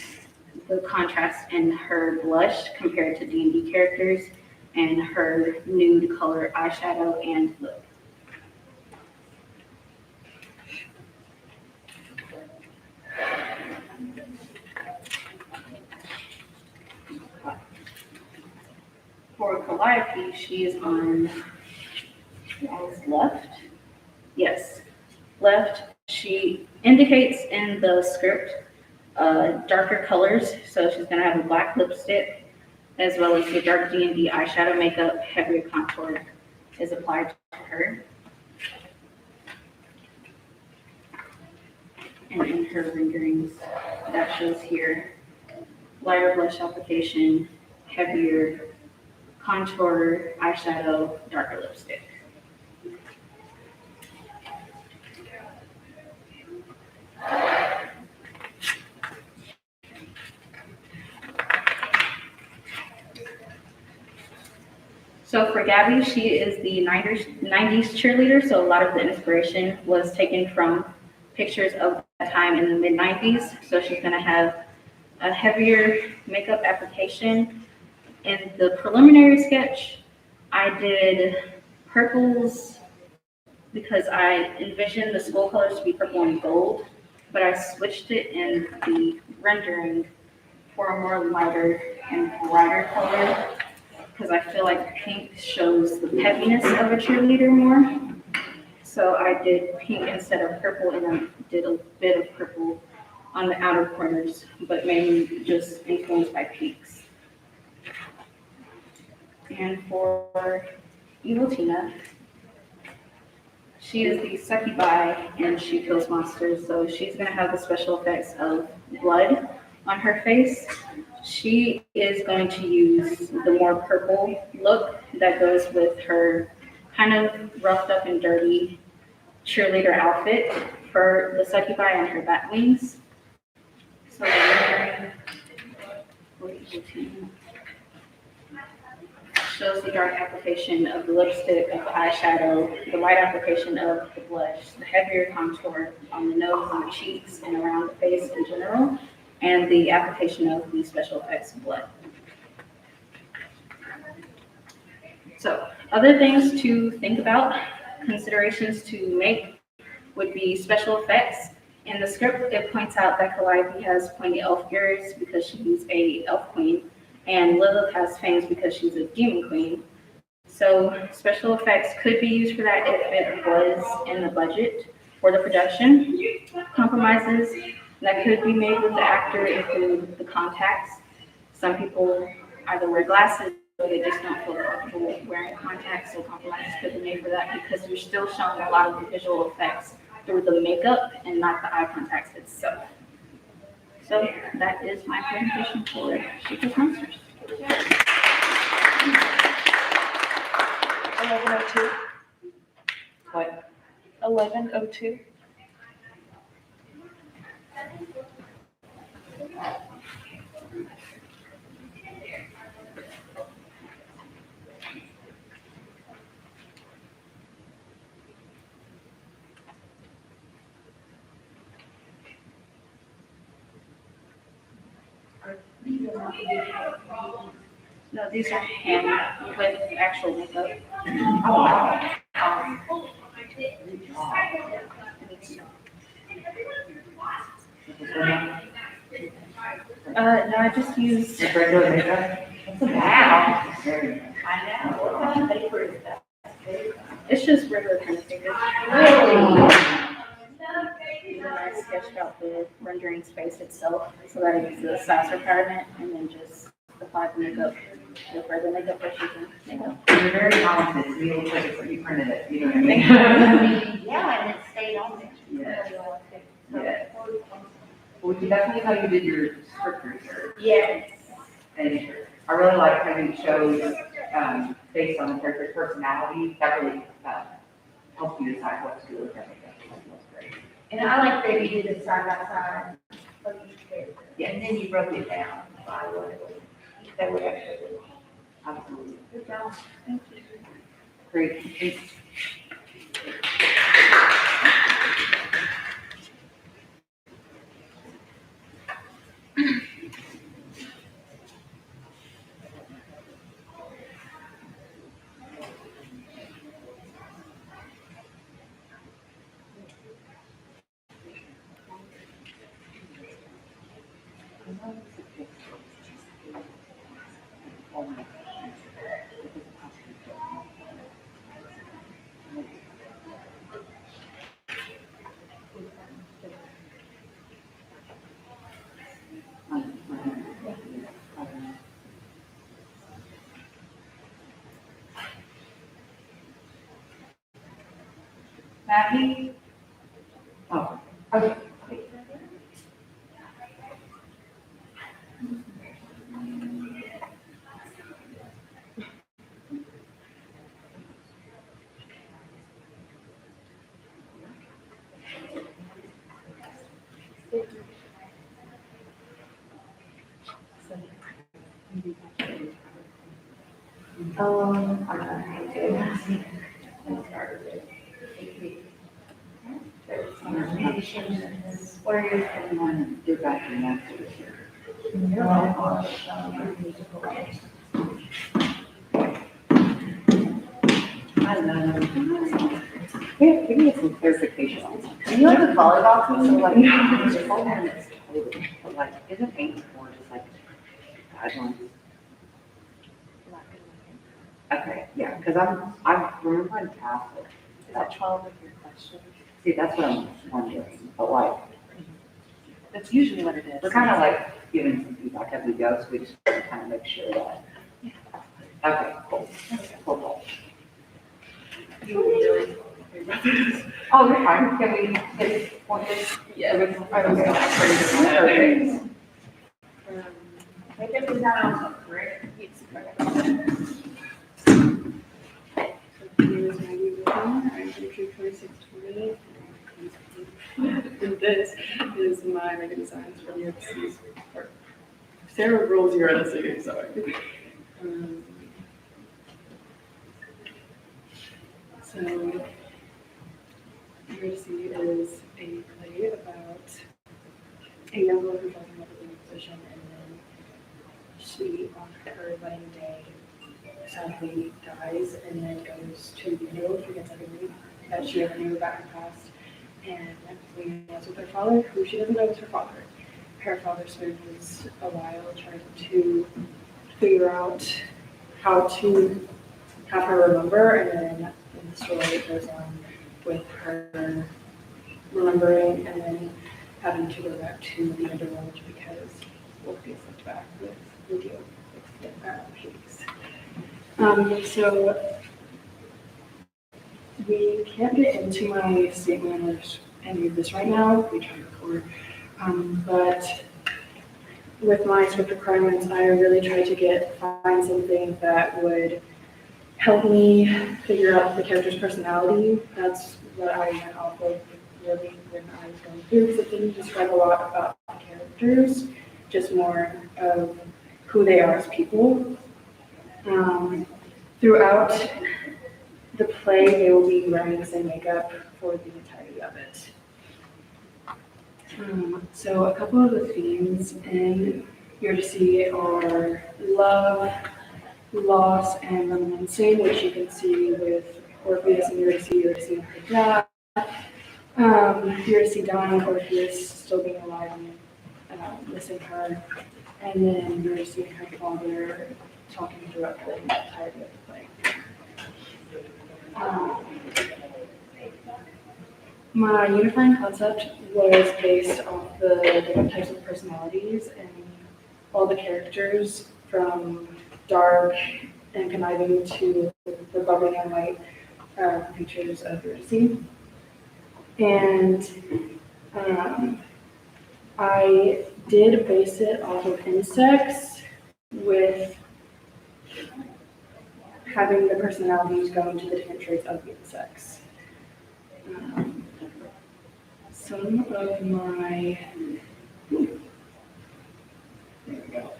the contrast in her blush compared to D&D characters and her nude color eyeshadow and lip. For Calliope, she is on left. Yes, left. She indicates in the script darker colors, so she's going to have a black lipstick as well as the dark D&D eyeshadow makeup, heavier contour, is applied to her. And in her renderings, that shows here, lighter blush application, heavier contour, eyeshadow, darker lipstick. So for Gabby, she is the 90s cheerleader, so a lot of the inspiration was taken from pictures of that time in the mid-90s. So she's gonna have a heavier makeup application. In the preliminary sketch, I did purples because I envisioned the school colors to be purple and gold, but I switched it in the rendering for a more lighter and brighter color because I feel like pink shows the peppiness of a cheerleader more. So I did pink instead of purple, and I did a bit of purple on the outer corners, but mainly just influenced by pinks. And for Evil Tina, she is the succubi and she kills monsters, so she's gonna have the special effects of blood on her face. She is going to use the more purple look that goes with her kind of roughed up and dirty cheerleader outfit for the succubi and her bat wings. So the rendering for Evil Tina shows the dark application of the lipstick, of the eyeshadow, the light application of the blush, the heavier contour on the nose and the cheeks and around the face in general, and the application of the special effects blood. So other things to think about, considerations to make would be special effects. In the script, it points out that Calliope has pointy elf ears because she's a elf queen, and Lilith has fangs because she's a demon queen. So special effects could be used for that if it was in the budget for the production. Compromises that could be made with the actor include the contacts. Some people either wear glasses or they just don't feel comfortable wearing contacts, so compromises could be made for that because you're still showing a lot of the visual effects through the makeup and not the eye contacts itself. So that is my presentation for She Kills Monsters. 11:02. What? 11:02. No, these are hand with actual makeup. No, I just used. Just regular makeup? Wow. Very It's just regular kind of figures. Really? And then I sketched out the rendering space itself so that it gives the size requirement and then just apply the makeup with regular makeup brushes and makeup. You're very talented, so you look like it's like you printed it, you know what I mean? Yeah, and it stayed on there. Yeah. Well, we can definitely tell you did your script research. Yes. And I really like how you chose, based on the character's personality, that really, helped you decide what to do with that makeup. That's great. And I like that you did it side by side of each character. Yeah. And then you broke it down by what they would actually do. Absolutely. Good job. Great. Thanks. Abby? Oh, okay. What are you planning on do back in after this year? I don't know. We need some clarification on something. You know the volleyball team, so like, the whole one is totally, but like, isn't 8-4 just like guidelines? Okay, yeah, because I remember in Catholic. Is that 12 of your questions? See, that's what I'm wondering, but like, That's usually what it is. we're kind of like giving some feedback as we go, so we just want to kind of make sure that. Okay, cool. Cool. Oh, you're fine. Can we get pointed? Yeah, I was going to. Make it down on the correct. Here's my new one. I'm entry 2620. And this is my mega designs from your disease. Sarah rules your LSE, sorry. So, Eurydice is a play about a young girl who falls in love with a musician, and then she, on her wedding day, sadly dies, and then goes to the funeral, forgets everything that she ever knew about her past, and reunites with her father, who she doesn't know is her father. Her father spends a while trying to figure out how to have her remember, and then in the story it goes on with her remembering and then having to go back to the underworld because Wolf gets sent back with the deal with Hades. So we can't get into my statement or any of this right now. We try to record, but with my script requirements, I really try to find something that would help me figure out the character's personality. That's what I went off of really when I was going through, because it didn't describe a lot about the characters, just more of who they are as people. Throughout the play, they will be wearing the same makeup for the entirety of it. So a couple of the themes in Eurydice are love, loss, and reminiscing, which you can see with Orpheus and Eurydice and her dad. Eurydice dying, Orpheus still being alive and missing her, and then Eurydice and her father talking throughout the entirety of the play. My unifying concept was based off the different types of personalities and all the characters from dark and conniving to the bubbly and light features of Eurydice. And I did base it off of insects with having the personalities go into the different traits of the insects. Some of my, there we go.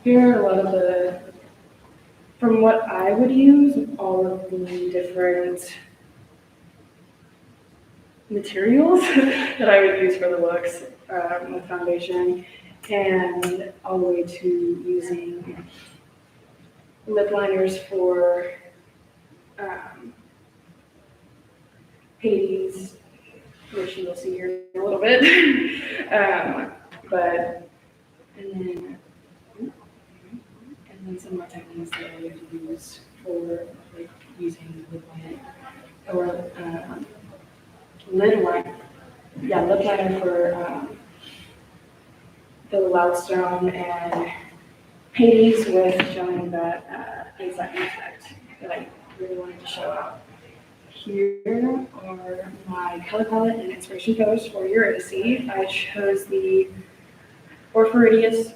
Here are a lot of the, from what I would use, all of the different materials that I would use for the looks with foundation, and all the way to using lip liners for Hades, which you will see here in a little bit. And then some of my techniques that I would use for like using lip liner or lid liner. Yeah, lip liner for the Loudstone and Hades with showing that insect effect that I really wanted to show out here are my color palette and inspiration colors for Eurydice. I chose the Orphiridius.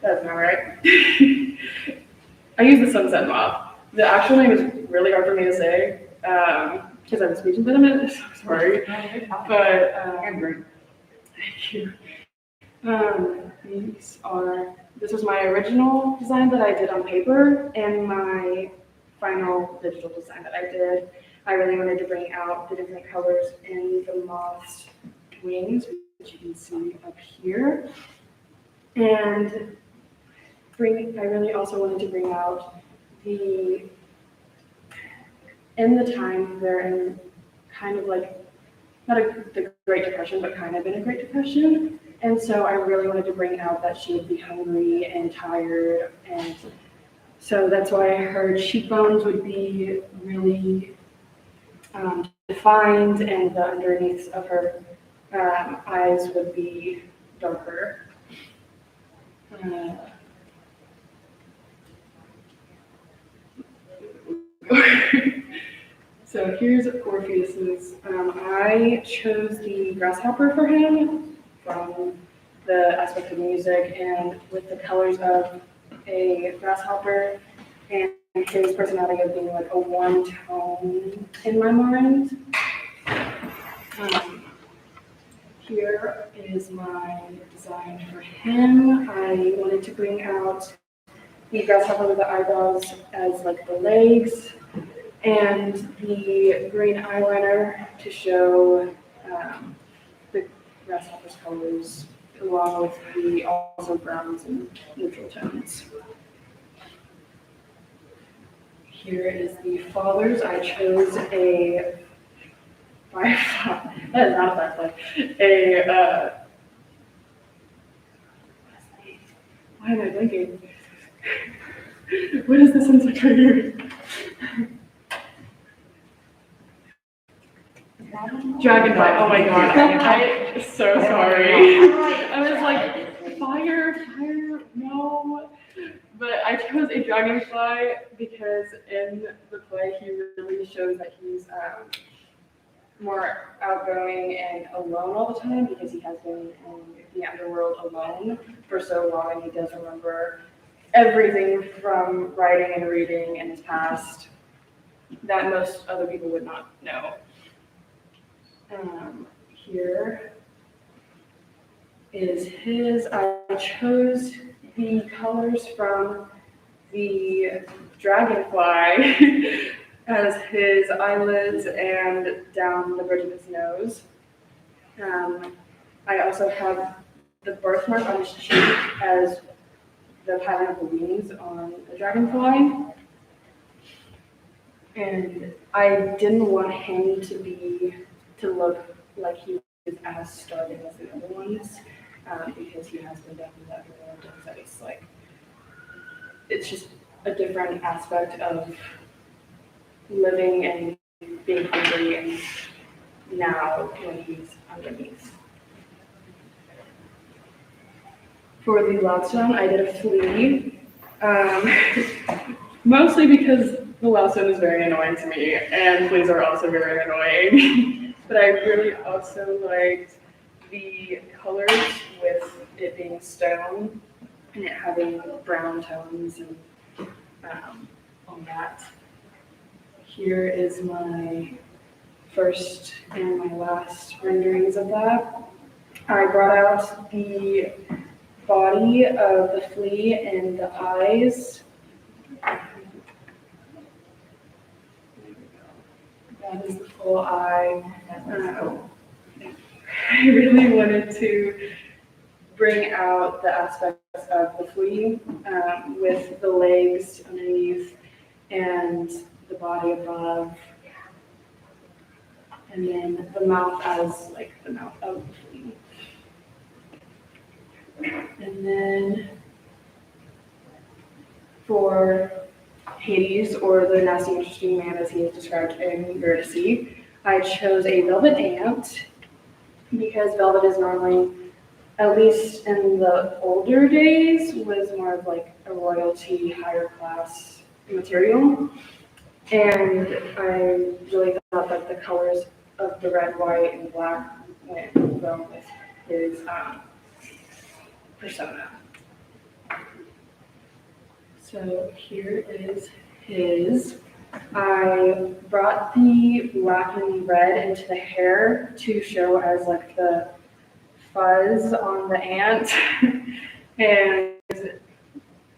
That's not right. I use the Sunset Moth. The actual name is really hard for me to say because I have a speech impediment. So sorry. But thank you. This was my original design that I did on paper and my final digital design that I did. I really wanted to bring out the different colors in the moth's wings, which you can see up here. And I really also wanted to bring out in the time they're in kind of like, not the Great Depression, but kind of in a Great Depression. And so I really wanted to bring out that she would be hungry and tired. And so that's why her cheekbones would be really defined, and the underneath of her eyes would be darker. So here's Orpheus's. I chose the grasshopper for him from the aspect of music and with the colors of a grasshopper and his personality of being like a warm tone in my mind. Here is my design for him. I wanted to bring out the grasshopper with the eyebrows as like the legs, and the green eyeliner to show the grasshopper's colors, along with the also browns and neutral tones. Here is the father's. I chose a firefly. That is not a firefly. Why am I blinking? What is this insect right here? Dragonfly. Oh my god. I'm so sorry. I was like, fire, no. But I chose a dragonfly because in the play he really shows that he's more outgoing and alone all the time because he has been in the underworld alone for so long, and he does remember everything from writing and reading in his past that most other people would not know. Here is his. I chose the colors from the dragonfly as his eyelids and down the bridge of his nose. I also have the birthmark on his cheek as the pattern of the wings on the dragonfly. And I didn't want him to look like he was as starving as the other ones, because he has been down in that world, and so it's like, it's just a different aspect of living and being hungry, and now when he's underneath. For the loudstone, I did a flea, mostly because the loudstone is very annoying to me, and fleas are also very annoying. But I really also liked the colors with it being stone and it having brown tones and all that. Here is my first and my last renderings of that. I brought out the body of the flea and the eyes. That is the full eye. I really wanted to bring out the aspects of the flea with the legs underneath and the body above, and then the mouth as like the mouth of the flea. And then for Hades, or the nasty interesting man as he is described in Eurydice, I chose a velvet ant because velvet is normally, at least in the older days, was more of like a royalty, higher class material. And I really thought that the colors of the red, white, and black went well with his persona. So here is his. I brought the black and red into the hair to show as like the fuzz on the ant and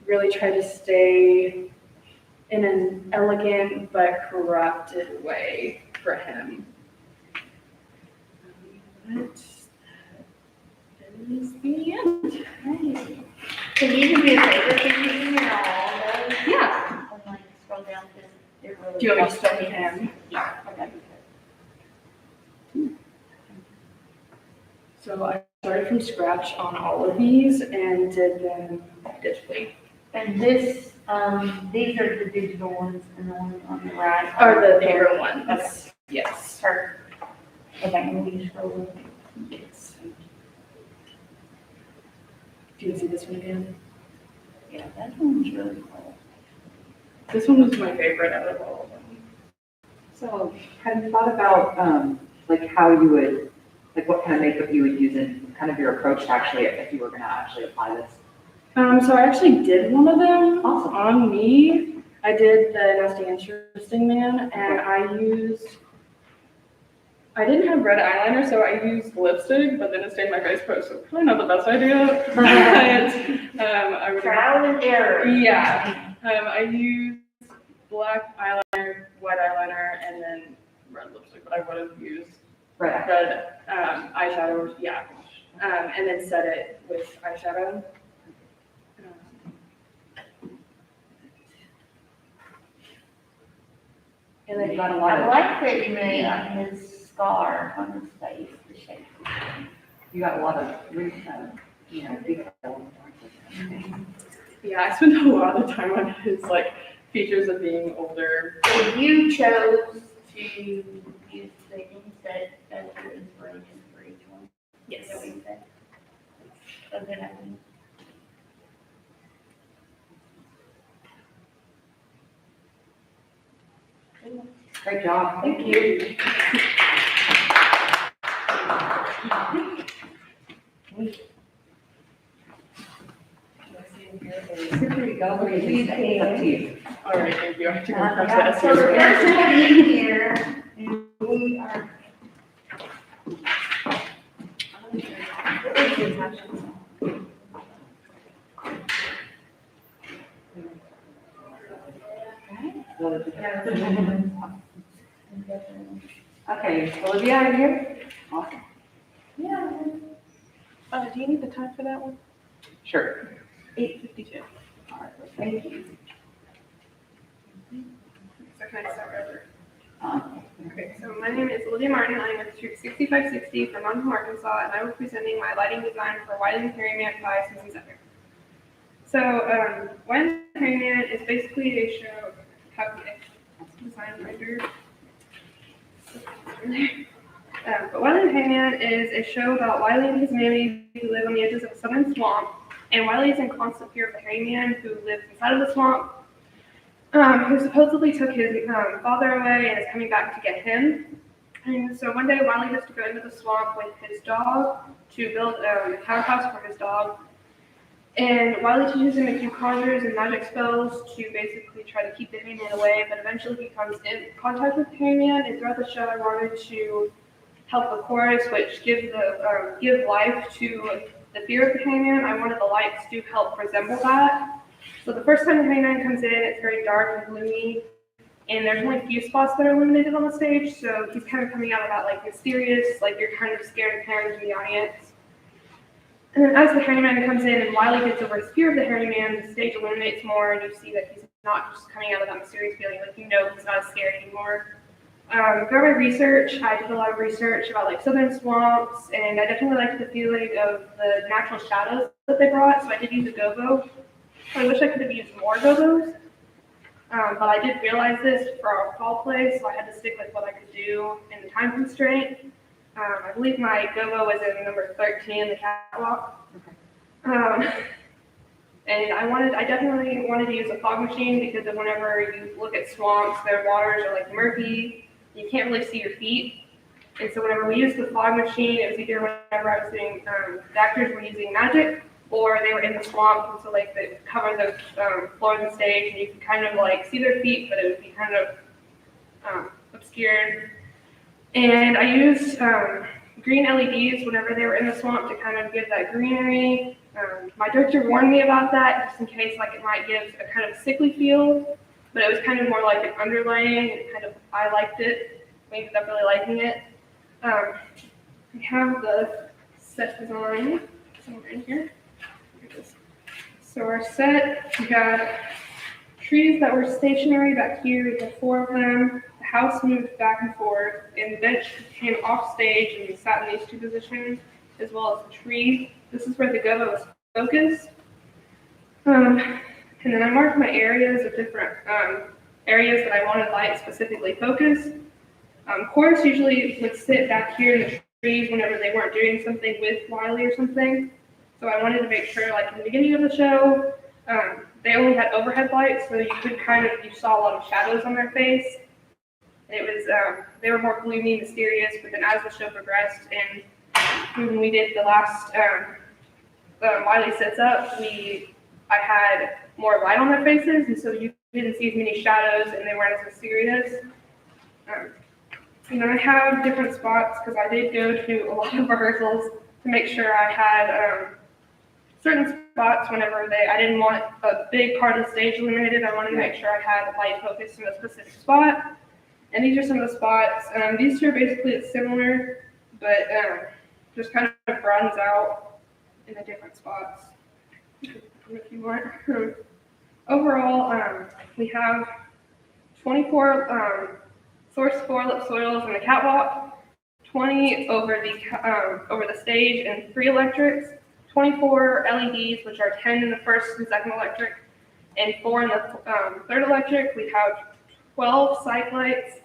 really try to stay in an elegant but corrupted way for him. That is the end. Can you do me a favor, can you email all those? Yeah. And like scroll down to, they're really. Do you want me to start with him? Yeah, okay. So I started from scratch on all of these and did them digitally. And this, these are the digital ones, and the ones on the right. Are the bigger ones. Yes. Perfect. Okay, and we just scroll over. Yes. Do you see this one again? Yeah, that one's really cool. This one was my favorite out of all of them. So have you thought about, like how you would, like what kind of makeup you would use in kind of your approach to actually, if you were gonna actually apply this? So I actually did one of them Awesome. on me. I did the Nasty Interesting Man, and I didn't have red eyeliner, so I used lipstick, but then it stained my face, so probably not the best idea. But I would. Trial and error. Yeah. I used black eyeliner, white eyeliner, and then red lipstick, but I would have used Right. red eyeshadow, yeah. And then set it with eyeshadow. And then you got a lot I of, like that you made on his scar on his face, the shape. you got a lot of, you know, detail. Yeah, I spent a lot of time on his like features of being older. So you chose to use the inset as your inspiration for each one? Yes. Is that what you said? So then I mean. Great job. Thank you. Here you go. What do you think? It's up to you. All right, thank you. I have to go Yeah, across so that. there's somebody in here, and we are. Okay, Olivia, are you here? Awesome. Do you need the time for that one? Sure. 8:52. All right. Thank you. So can I start over? Um, Okay, so my name is Olivia Martin. I'm with Troop 6560 from Mountain, Arkansas, and I will be presenting my lighting design for Wiley and Harry Man 5 Seasons Epic. So, Wiley and Harry Man is basically a show, design writer. But Wiley and Harry Man is a show about Wiley and his mammy who live on the edges of a southern swamp, and Wiley is in constant fear of the Harry Man who lives inside of the swamp, who supposedly took his father away and is coming back to get him. And so one day Wiley has to go into the swamp with his dog to build a powerhouse for his dog. And Wiley teaches him a few conjures and magic spells to basically try to keep the Harry Man away, but eventually he comes in contact with the Harry Man, and throughout the show I wanted to help the chorus, which gives give life to the fear of the Harry Man. I wanted the lights to help resemble that. So the first time the Harry Man comes in, it's very dark and gloomy, and there's only a few spots that are illuminated on the stage, so he's kind of coming out of that like mysterious, like you're kind of scared parents in the audience. And then as the Harry Man comes in and Wiley gets over his fear of the Harry Man, the stage illuminates more, and you see that he's not just coming out of that mysterious feeling, like you know he's not as scared anymore. Throughout my research, I did a lot of research about like southern swamps, and I definitely liked the feeling of the natural shadows that they brought, so I did use a gobo. I wish I could have used more gobos, but I did realize this for our fall play, so I had to stick with what I could do in the time constraint. I believe my gobo was in number 13 in the catwalk. And I definitely wanted to use a fog machine because of whenever you look at swamps, their waters are like murky. You can't really see your feet. And so whenever we used the fog machine, it was either whenever I was doing, the actors were using magic or they were in the swamp. And so like they cover the floor of the stage and you could kind of like see their feet, but it would be kind of obscured. And I used green LEDs whenever they were in the swamp to kind of give that greenery. My director warned me about that just in case like it might give a kind of sickly feel, but it was kind of more like an underlaying and kind of, I liked it. We ended up really liking it. We have the set design somewhere in here. Here it is. So our set, we got trees that were stationary back here. We had 4 of them. The house moved back and forth, and the bench came off stage and we sat in these 2 positions, as well as the tree. This is where the gova was focused. And then I marked my areas of different areas that I wanted light specifically focused. Chorus usually would sit back here in the trees whenever they weren't doing something with Wiley or something. So I wanted to make sure, like in the beginning of the show, they only had overhead lights, so you could you saw a lot of shadows on their face. It was, they were more gloomy, mysterious, but then as the show progressed and when we did the last Wiley Sits Up, I had more light on their faces, and so you didn't see as many shadows and they weren't as mysterious. And then I have different spots because I did go to a lot of rehearsals to make sure I had certain spots whenever I didn't want a big part of the stage illuminated. I wanted to make sure I had light focused in a specific spot. And these are some of the spots. These 2 are basically similar, but just kind of broadens out in the different spots. If you want. Overall, we have 24 source 4 lip soils in the catwalk, 20 over the stage and 3 electrics, 24 LEDs, which are 10 in the first and second electric, and 4 in the third electric. We have 12 sight lights,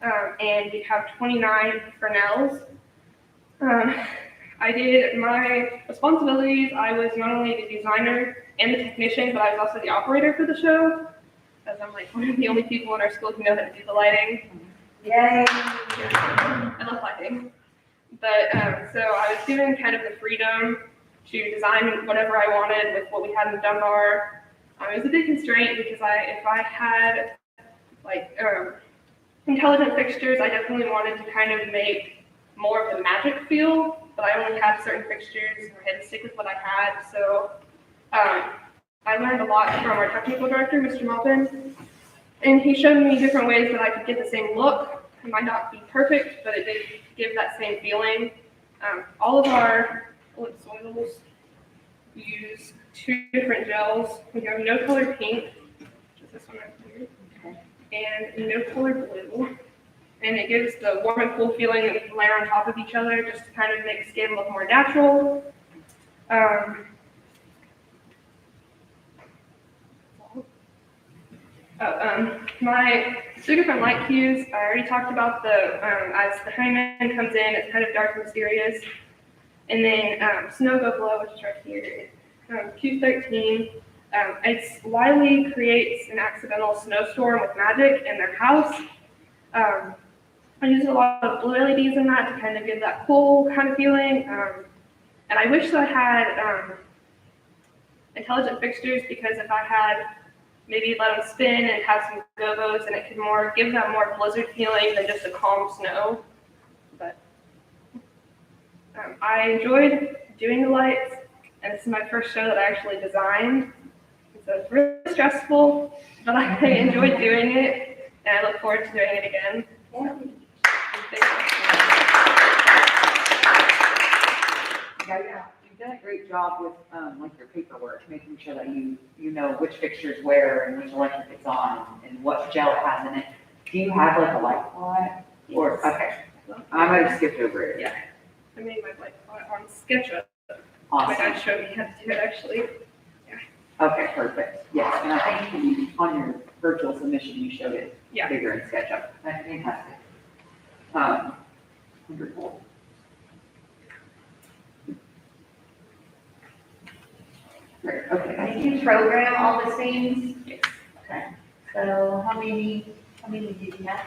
and we have 29 Fresnels. I did my responsibilities. I was not only the designer and the technician, but I was also the operator for the show, as I'm like one of the only people in our school who know how to do the lighting. Yay! I love lighting. But so I was given kind of the freedom to design whatever I wanted with what we had in the Dunbar. It was a big constraint because if I had like intelligent fixtures, I definitely wanted to kind of make more of the magic feel, but I only had certain fixtures and I had to stick with what I had. So I learned a lot from our technical director, Mr. Maupin, and he showed me different ways that I could get the same look. It might not be perfect, but it did give that same feeling. All of our lip soils use 2 different gels. We have No Color Pink, which is this one right here, and No Color Blue. And it gives the warm and cool feeling that we can layer on top of each other just to kind of make the skin look more natural. My 2 different light cues, I already talked about as the hangman comes in, it's kind of dark and mysterious. And then Snow Go Glow, which is right here, Q13. It's Wiley creates an accidental snowstorm with magic in their house. I used a lot of blue LEDs in that to kind of give that cool kind of feeling. And I wish that I had intelligent fixtures, because if I had maybe let them spin and have some gobos, and it could give that more blizzard feeling than just a calm snow. But I enjoyed doing the lights, and this is my first show that I actually designed. So it's really stressful, but I enjoyed doing it, and I look forward to doing it again. Yeah, you've done a great job with like your paperwork, making sure that you know which fixture's where and which electric it's on and what gel it has in it. Do you have like a light plot? Or okay, I might have skipped over it. Yeah, I made my light plot on SketchUp. Awesome. My dad showed me how to do it actually. Okay, perfect. Yes, and I think on your virtual submission you showed it bigger in SketchUp. That's fantastic. Wonderful. Okay. And you program all the things? Okay. So how many did you have?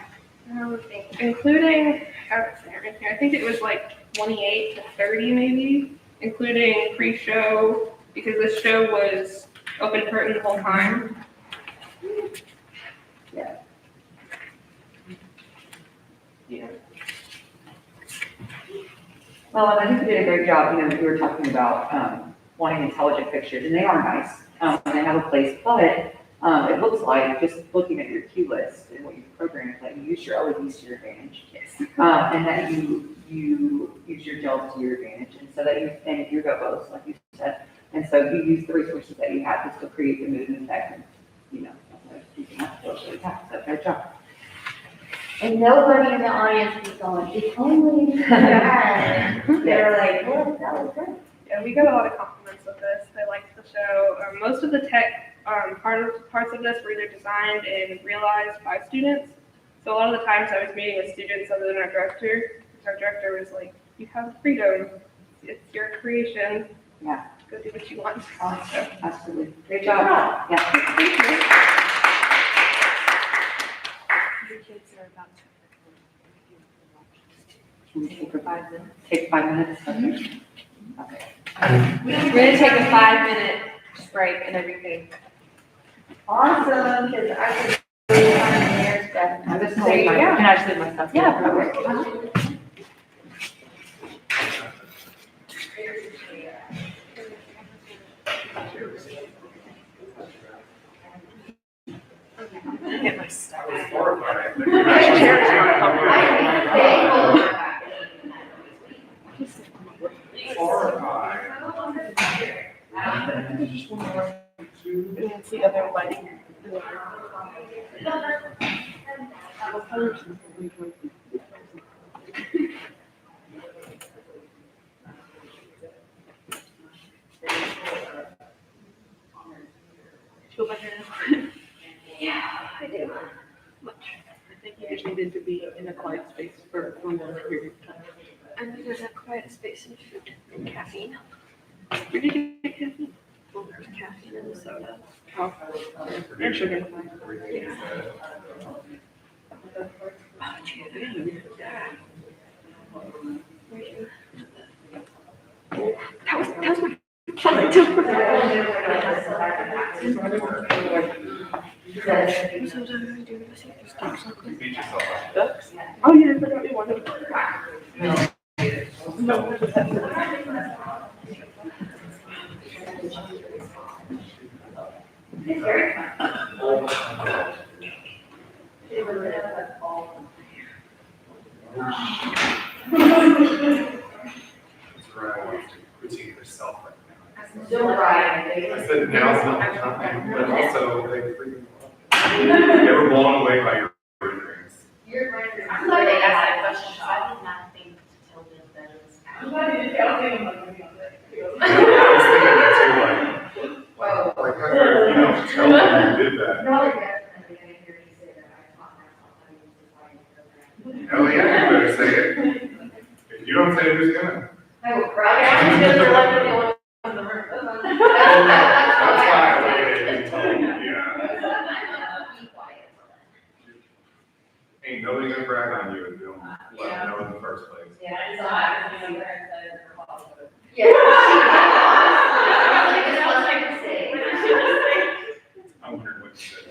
Including, I think it was like 28 to 30 maybe, including pre-show, because the show was open curtain the whole time. Well, and I think you did a great job, you know, you were talking about, wanting intelligent pictures, and they are nice, and they have a place, but, it looks like, just looking at your cue list and what you've programmed, that you use your LEDs to your advantage. Yes. And that you use your gels to your advantage, and so that and your gobos, like you said, and so you use the resources that you have to still create the mood and effect, and, you know, you can have to feel really happy, so great job. And nobody in the audience was going, it's only that. They're like, what, that was great. Yeah, we got a lot of compliments with this. They liked the show. Most of the tech parts of this were either designed and realized by students. So a lot of the times I was meeting with students other than our director. Our director was like, "You have freedom. It's your creation. Yeah. Go do what you want." Awesome. Absolutely. Great job. Yeah. Thank you. Your kids are about Can we take 5 minutes? Take 5 minutes? Okay. We're gonna take a 5-minute break and everything. Awesome, because I could really find their stuff. I'm just There you go. Can I just leave my stuff? Yeah, perfect. Get my stuff. And it's the other wedding. Feel better now? Yeah, I do. Much. I think you just needed to be in a quiet space for a longer period of time. I needed a quiet space and food and caffeine. Where did you get caffeine? Well, there's caffeine in the soda. Oh, and sugar. Yeah. Oh, gee, yeah. That was my plan. Ducks? Oh, yeah, I forgot we wanted. Critique yourself right now. Still right. I said now's not the time, but also like freaking. Never blown away by your dreams. I'm glad they asked that question, so I did not think to tell them that it was. I was thinking that too, like, how could tell them you did that? No, definitely, I hear you say that, I taught myself how to use the Hell yeah, you better say it. If you don't say it, who's gonna? I will cry. I'm just gonna let them know in the room. That's why I didn't tell you, yeah. Be quiet. Ain't nobody gonna brag on you if you don't let them know in the first place. Yeah, so I was very excited for Hollywood. Yeah. I think it's what I could say. I'm wondering what you said.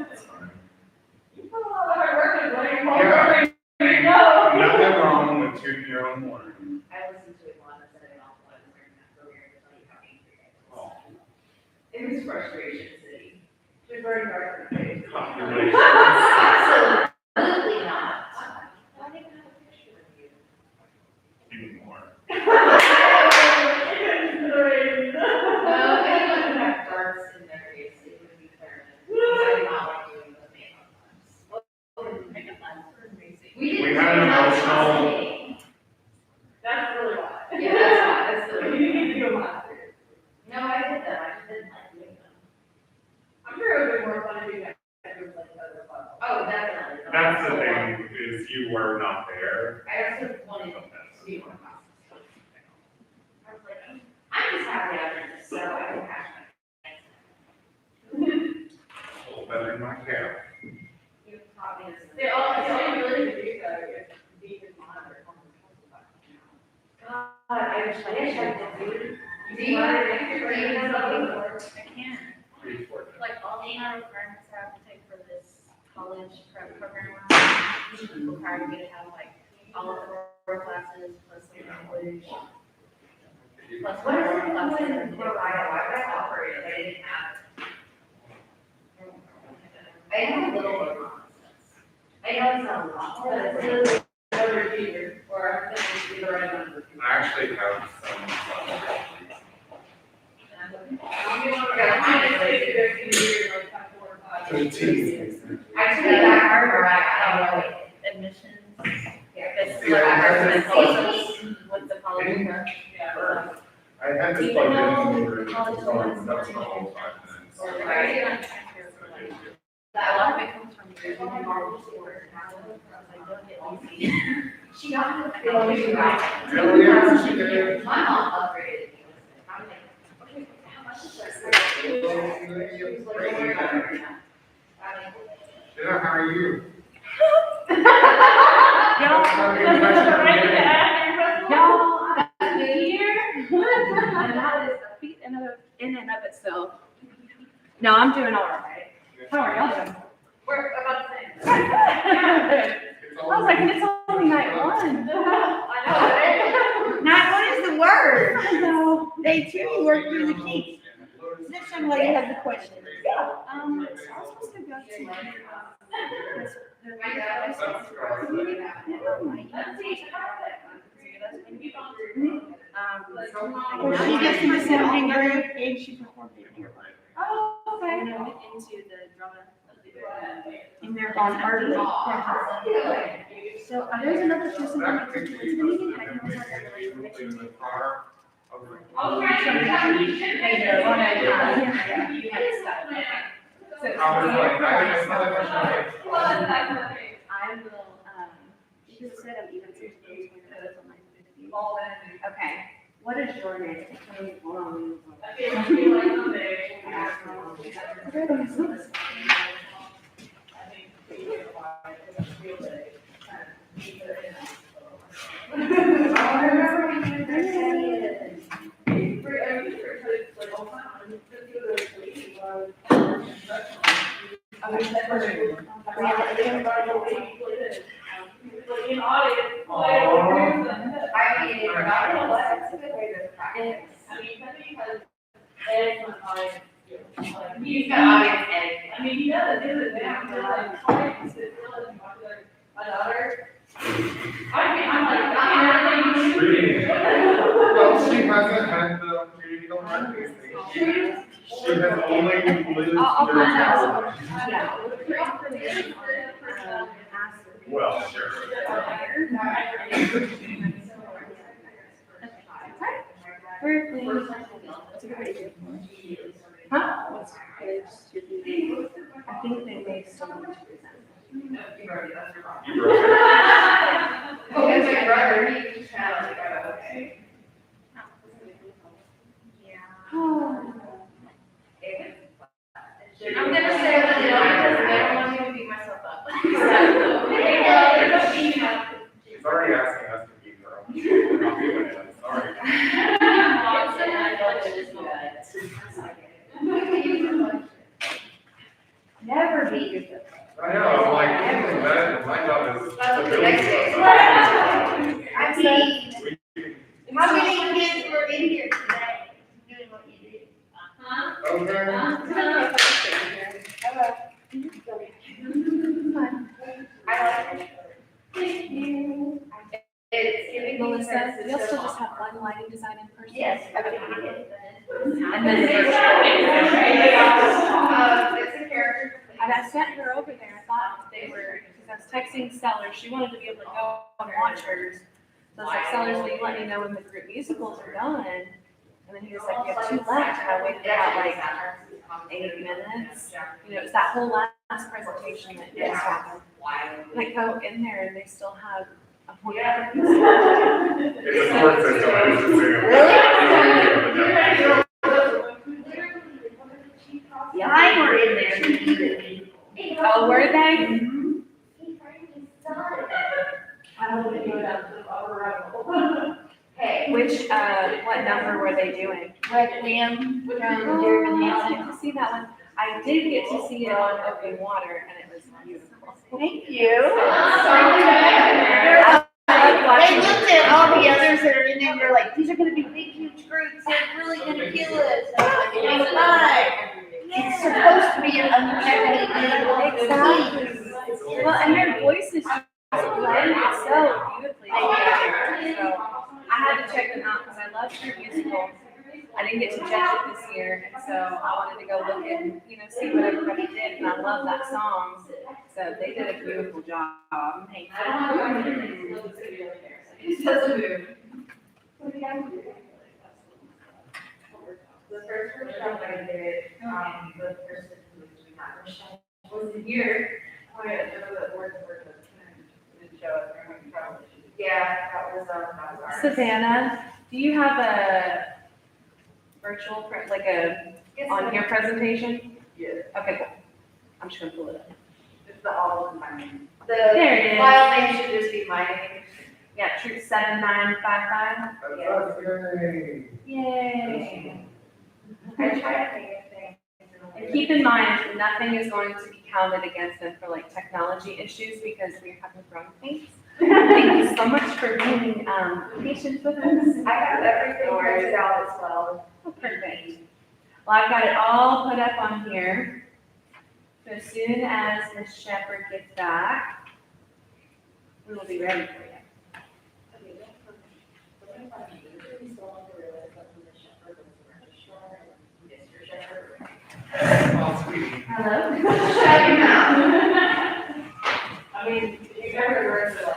That's fine. Yeah. Nothing wrong with tooting your own horn. I listened to it once, and then I'll plug in that program to tell you how angry I was. Oh. It was frustration city. It was very dark. Population. Absolutely not. Why didn't I have a picture of you? Even more. Well, if anyone who had darts in their face, it would be Thurman. I did not like doing the makeup lines. Makeup lines were amazing. We had an emotional. That's really why. Yeah, that's why, that's the reason. You need to do them last year. No, I did them, I just didn't like doing them. I'm sure it would be more fun to do that. Oh, definitely. my cab. They all really do though. God, I wish I could do. Do you want to make your brain a little? I can't. Like all the requirements I have to take for this college prep program, require me to have like all of the core classes plus some English. Plus What is one it class. when why that operated? They didn't have it. I have a little bit of nonsense. I know it's not a lot, but it's really over here, or I'm thinking the right number. I actually have some. I took it back hard, I don't know. Admissions. Yeah. This is what I heard from the colleges with the college prep. I had this plugged in for college, that was about 5 minutes. Right. A lot of it comes from your normal sport. Like, don't get lazy. She got the Oh, yeah, she did. My mom upgraded. I'm like, okay, how much is that? Yeah, how are you? Y'all, New Year. And that is a feat in and of itself. No, I'm doing all right. How are y'all doing? We're about the same. I was like, and it's only night one. I know, night one is the word. So, Day two, you work through the kinks. Next time, lady has a question. I was supposed to go to She gets in the singing group and she performed in here. Oh, okay. And I went into the drama. And they're on early. So there's another person That coming picture to you this meeting. posted, I and don't we have that usually connection in the to. car. I was like, Oh, right, you You had stuff. So, I was like, I saw that picture, I will, you just said I'm even to those when it was on my. Okay, what is your name? He's got audience editing. I mean, he does, another. well, she hasn't had the opportunity to learn these things. She has only lived I'll through contact college. Well, sure. Where, please? Huh? I think they may still want to present. Oh, it's my brother, he just had like, okay. I'm gonna say that they don't want me to beat myself up. She's already asking us to keep her own. We're not doing it, I'm sorry. Never beat yourself. I know, I'm like, that, my job is. That's the next day. I mean, how many kids were in here today doing what you did? It's giving me Melissa, sense. you'll still just have one lighting design in person? Yes. Okay. And then the it's a character. And I sent her over there, I thought they were, because I was texting Sellers, she wanted to be able to go and watch hers. So I was like, Sellers, will you let me know when the group musicals are done? And then he was like, you have 2 left, and I waited about like 8 minutes. You know, it was that whole last presentation that just happened. And I go in there and they still have a point. It's a support system, I was just saying. Yeah, I were in there. which, what number were they doing? Requiem from Oh, Dear I Evan didn't Hansen. get to see that one. I did get to see it on Open Water, and it was beautiful. Thank you. I They looked at all the others that are in there, and they're like, these are gonna be big, huge groups, they're really gonna kill us. It's not. It's supposed to be an unprotected. Exactly. Well, and their voices just blend so beautifully together. So I had to check them out because I love their musicals. I didn't get to judge it this year, and so I wanted to go look and, see what everybody did, and I love that song. So they did a beautiful job. Hey, The first workshop I did, the person who was doing that workshop was here. Oh, yeah, the word, didn't show it, probably. Yeah, that was ours. Savannah, do you have a virtual, on your presentation? Yeah. Okay, cool. I'm just gonna pull it up. It's the all of my name. There it is. File name should just be my name. Yeah, Troop 7955. That's great. Yay. I try to make it And keep in mind, nothing is going to be counted against them for technology issues because we haven't grown things. Thank you so much for being patient with us. I have everything printed out as well. Oh, perfect. Well, I've got it all put up on here. So as soon as Ms. Shepherd gets back, we will be ready for you. Oh, sweetie. Hello? Shut your mouth. I mean, you never learned that.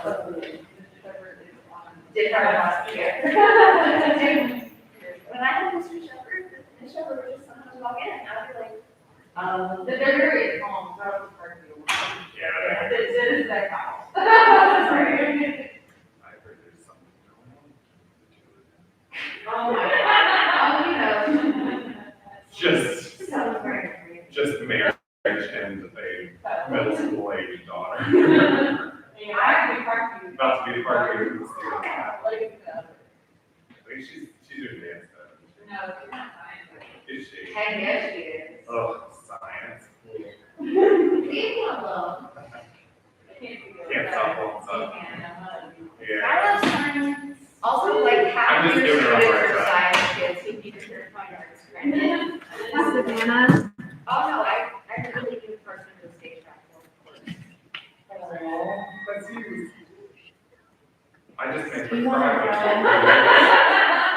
Did her last year. When I had Mr. Shepherd, Mr. Shepherd would just sometimes walk in, and I'd be like, they're very calm, so I was part of you. Yeah, It is that calm. Sorry. I heard there's something going on. Oh my God. Oh, Just sounds very. marriage and a middle school age daughter. Yeah, I could park you. About to be the partner. Like, She's doing dance though. no, you're not fine. Is she? Heck, yes, she is. Oh, science. Leave me alone. Can't stop on stuff. Yeah. I love science. Also, like, half I'm of just your giving her a students hard are time. science kids who need to learn fine arts credit. Savannah? Oh, no, I really do person to the stage back. I just make her You wanna cry.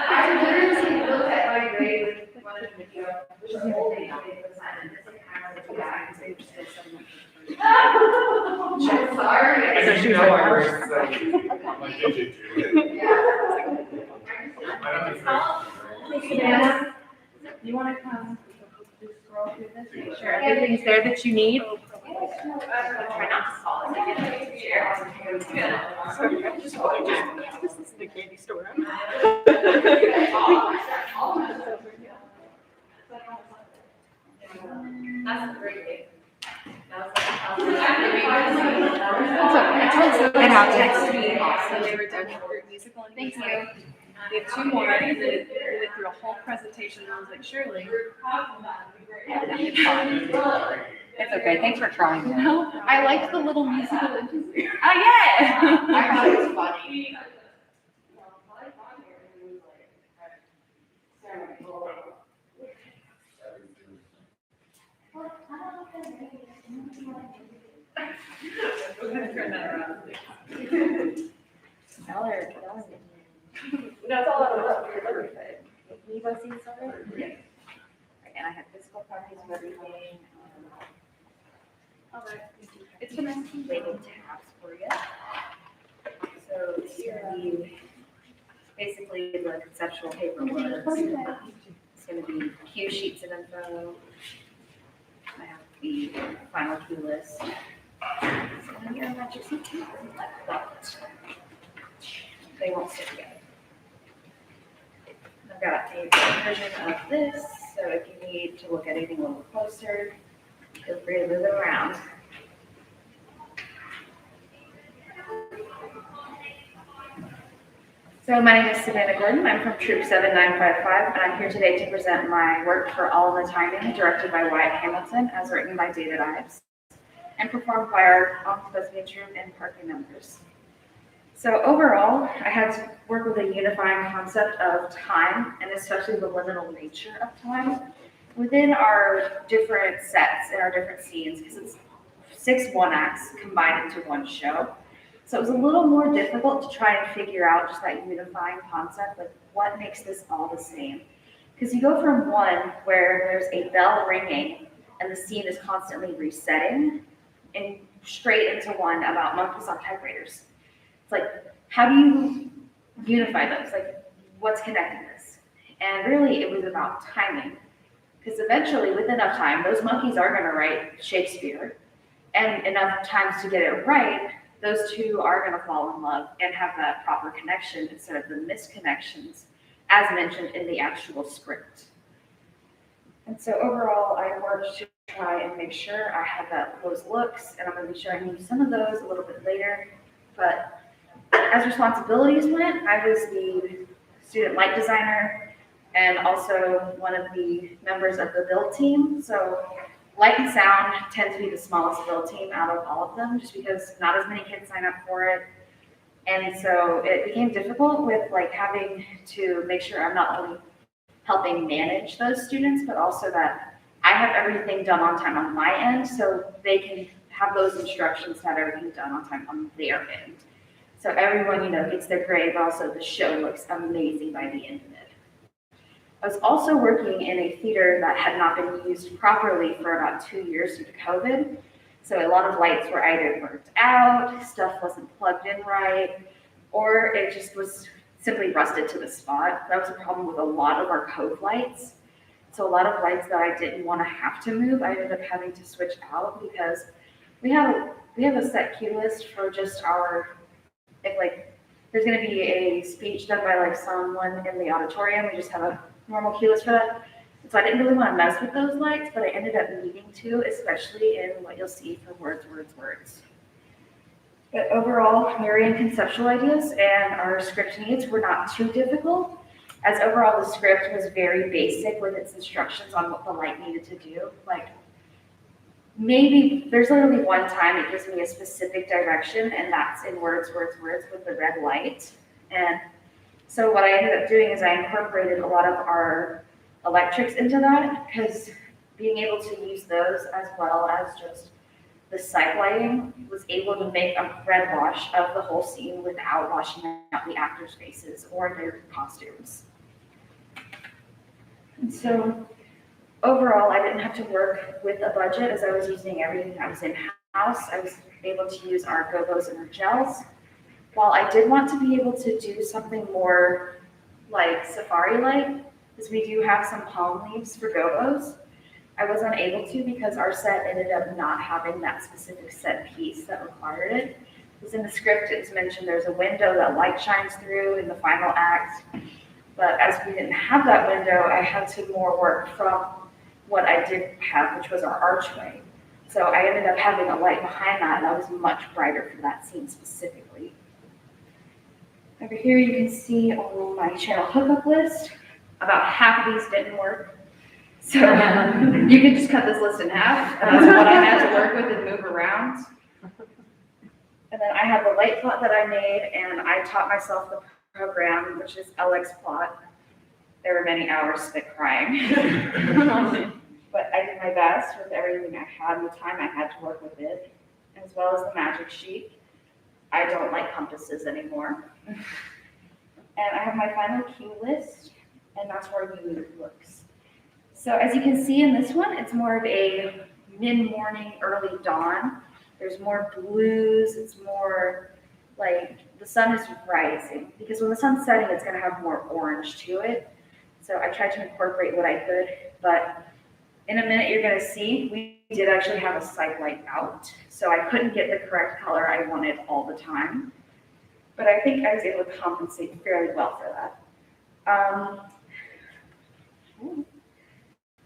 I literally looked at my grade with one of the video, which is the whole thing, I did for sign, and it's like, how to do that, because they were still so much. I'm sorry. And you know I work so easy. I'm like, did you do it? Yeah. I don't think so. Savannah, you wanna come just scroll through this, make sure everything's there that you need? Try not to fall as I get into the chair. This is the candy store. That's a great thing. It happens. So they were done with group musical and Thank he's you. like, we have two more, and then we went through a whole presentation, and I was like, surely. It's okay, thanks for trying. No, I liked the little musical interlude. Oh, yeah. I thought it was funny. That's all I love. You guys see this already? Yeah. And I have physical copies of everything. It's been nice to label tabs for you. So it's gonna be basically the conceptual paperwork. It's gonna be cue sheets of info. I have the final cue list. And your magic something like that. They won't stick together. I've got a version of this, so if you need to look at anything a little closer, feel free to move it around. So my name is Savannah Gordon. I'm from Troop 7955, and I'm here today to present my work for All in the Timing, directed by Wyatt Hamilton, as written by David Ives, and performed by our Thespys troop and parking members. So overall, I had to work with a unifying concept of time, and especially the liminal nature of time, within our different sets and our different scenes, because it's 6 one-acts combined into one show. So it was a little more difficult to try and figure out just that unifying concept, like what makes this all the same. Because you go from one where there's a bell ringing and the scene is constantly resetting, and straight into one about monkeys on typewriters. It's like, how do you unify those? Like, what's connecting this? And really, it was about timing. Because eventually, with enough time, those monkeys are going to write Shakespeare, and enough times to get it right, those two are going to fall in love and have that proper connection instead of the misconnections, as mentioned in the actual script. And so overall, I worked to try and make sure I had those looks, and I'm going to be showing you some of those a little bit later. But as responsibilities went, I was the student light designer and also one of the members of the build team. So light and sound tend to be the smallest build team out of all of them, just because not as many kids sign up for it. And so it became difficult with like having to make sure I'm not only helping manage those students, but also that I have everything done on time on my end, so they can have those instructions to have everything done on time on their end. So everyone, gets their grade, but also the show looks amazing by the end of it. I was also working in a theater that had not been used properly for about 2 years due to COVID. So a lot of lights were either burnt out, stuff wasn't plugged in right, or it just was simply rusted to the spot. That was a problem with a lot of our cove lights. So a lot of lights that I didn't want to have to move, I ended up having to switch out because we have a set cue list for just if there's going to be a speech done by someone in the auditorium, we just have a normal cue list for that. So I didn't really want to mess with those lights, but I ended up needing to, especially in what you'll see for words. But overall, Marian conceptual ideas and our script needs were not too difficult, as overall the script was very basic with its instructions on what the light needed to do. Maybe there's literally one time it gives me a specific direction, and that's in words with the red light. And so what I ended up doing is I incorporated a lot of our electrics into that, because being able to use those as well as just the site lighting was able to make a red wash of the whole scene without washing out the actors' faces or their costumes. And so overall, I didn't have to work with a budget, as I was using everything that was in-house. I was able to use our gobos and our gels. While I did want to be able to do something more like safari light, because we do have some palm leaves for gobos, I was unable to because our set ended up not having that specific set piece that required it. Because in the script, it's mentioned there's a window that light shines through in the final act. But as we didn't have that window, I had to more work from what I did have, which was our archway. So I ended up having a light behind that was much brighter for that scene specifically. Over here you can see on my channel hookup list, about half of these didn't work. So you can just cut this list in half, and that's what I had to work with and move around. And then I have the light plot that I made, and I taught myself the program, which is LX plot. There were many hours spent crying. But I did my best with everything I had and the time I had to work with it, as well as the magic sheet. I don't like compasses anymore. And I have my final cue list, and that's where you looks. So as you can see in this one, it's more of a mid-morning, early dawn. There's more blues, it's more like the sun is rising, because when the sun's setting, it's gonna have more orange to it. So I tried to incorporate what I could, but in a minute you're gonna see, we did actually have a site light out, so I couldn't get the correct color I wanted all the time. But I think I was able to compensate fairly well for that.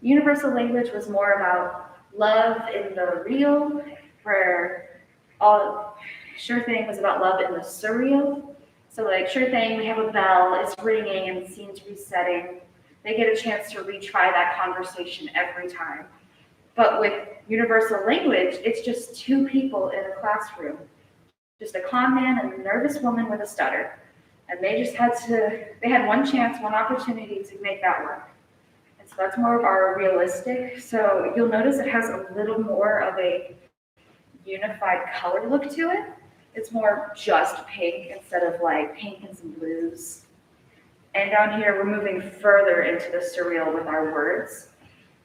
Universal language was more about love in the real, where all Sure Thing was about love in the surreal, So like, sure thing, we have a bell, it's ringing and the scene's resetting. They get a chance to retry that conversation every time. But with universal language, it's just two people in a classroom, just a con man and a nervous woman with a stutter. And they had one chance, one opportunity to make that work. And so that's more of our realistic. So you'll notice it has a little more of a unified color look to it. It's more just pink instead of like pink and some blues. And down here, we're moving further into the surreal with our words.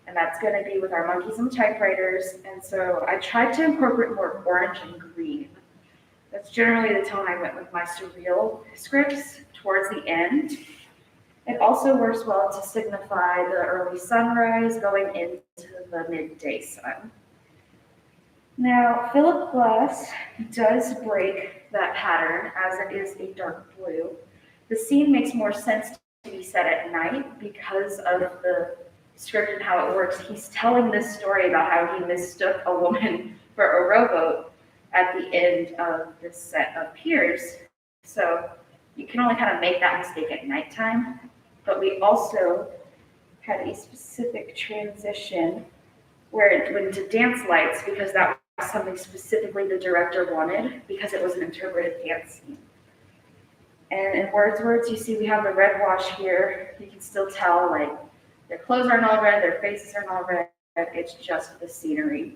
And that's going to be with our monkeys and typewriters. And so I tried to incorporate more orange and green. That's generally the tone I went with my surreal scripts towards the end. It also works well to signify the early sunrise going into the midday sun. Now, Philip Glass does break that pattern as it is a dark blue. The scene makes more sense to be set at night because of the script and how it works. He's telling this story about how he mistook a woman for a rowboat at the end of this set of piers. So you can only kind of make that mistake at nighttime, but we also had a specific transition where it went into dance lights because that was something specifically the director wanted because it was an interpretive dance scene. And in Wordsworth, you see we have the red wash here. You can still tell, like, their clothes aren't all red, their faces aren't all red, it's just the scenery.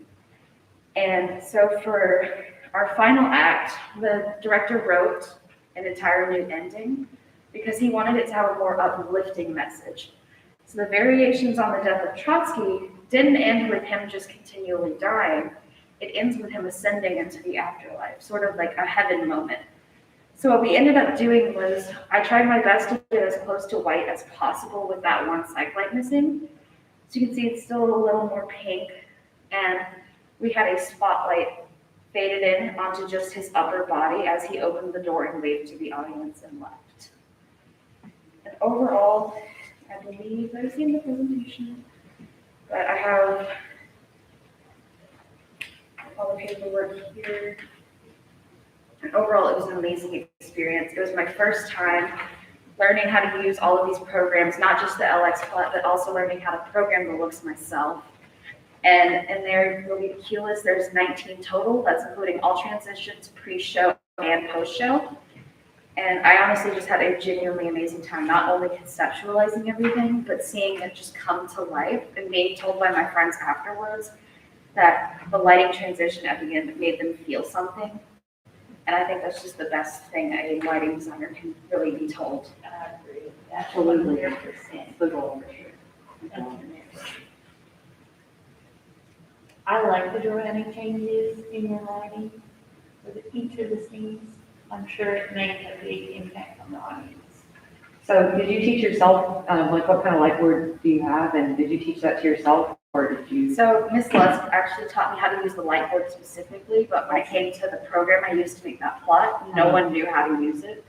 And so for our final act, the director wrote an entire new ending because he wanted it to have a more uplifting message. So the variations on the death of Trotsky didn't end with him just continually dying. It ends with him ascending into the afterlife, sort of like a heaven moment. So what we ended up doing was I tried my best to get as close to white as possible with that one side light missing. So you can see it's still a little more pink, and we had a spotlight faded in onto just his upper body as he opened the door and waved to the audience and left. And overall, I believe I've seen the presentation, but I have all the paperwork here. And overall, it was an amazing experience. It was my first time learning how to use all of these programs, not just the LX plot, but also learning how to program the looks myself. And in there, you'll be the cue list. There's 19 total. That's including all transitions, pre-show and post-show. And I honestly just had a genuinely amazing time, not only conceptualizing everything, but seeing it just come to life and being told by my friends afterwards that the lighting transition at the end made them feel something. And I think that's just the best thing a lighting designer can really be told. I agree with that. Absolutely. 100%. The goal for sure. I like the dramatic changes in your lighting with each of the scenes. I'm sure it makes a big impact on the audience. So did you teach yourself, like what kind of light board do you have? And did you teach that to yourself or did you? So Miss Lusk actually taught me how to use the light board specifically, but when it came to the program I used to make that plot, no one knew how to use it.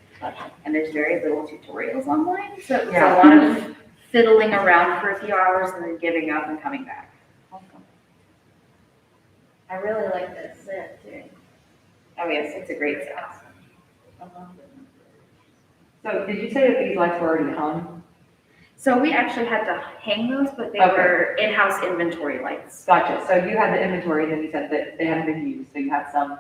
And there's very little tutorials online, so it was a lot of fiddling around for a few hours and then giving up and coming back. I really like that set too. Oh yes, it's a great set. I love it. So did you say that these lights were already hung? So we actually had to hang those, but they Okay. were in-house inventory lights. Gotcha. So you had the inventory and then you said that they hadn't been used. So you had some,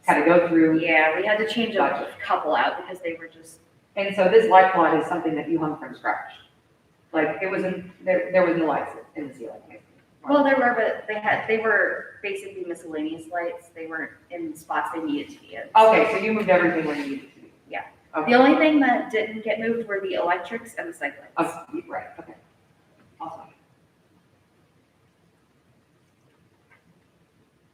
had to go through. Yeah, we had to change Gotcha. a couple out because they were just, And so this light plot is something that you hung from scratch. Like it wasn't, there was no lights in the ceiling. well, there were, but they were basically miscellaneous lights. They weren't in spots they needed to be in. Okay, so you moved everything where you needed to be. Yeah. Okay. The only thing that didn't get moved were the electrics and the site lights. Oh, right, okay. Awesome.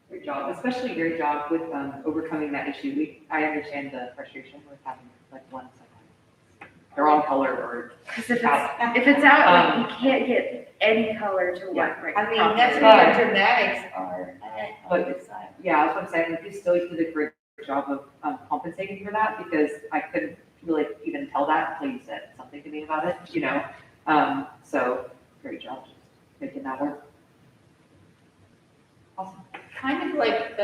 Great job, especially great job with overcoming that issue. I understand the frustration with having like one second. They're all color or Because if out. it's out, like, you can't get any color to work Yeah. right. I mean, that's properly. what the dramatics are. But- On the side. Yeah, that's what I'm saying. You still did a great job of compensating for that because I couldn't really even tell that until you said something to me about it, you know? So great job just making that work. Awesome. Kind of like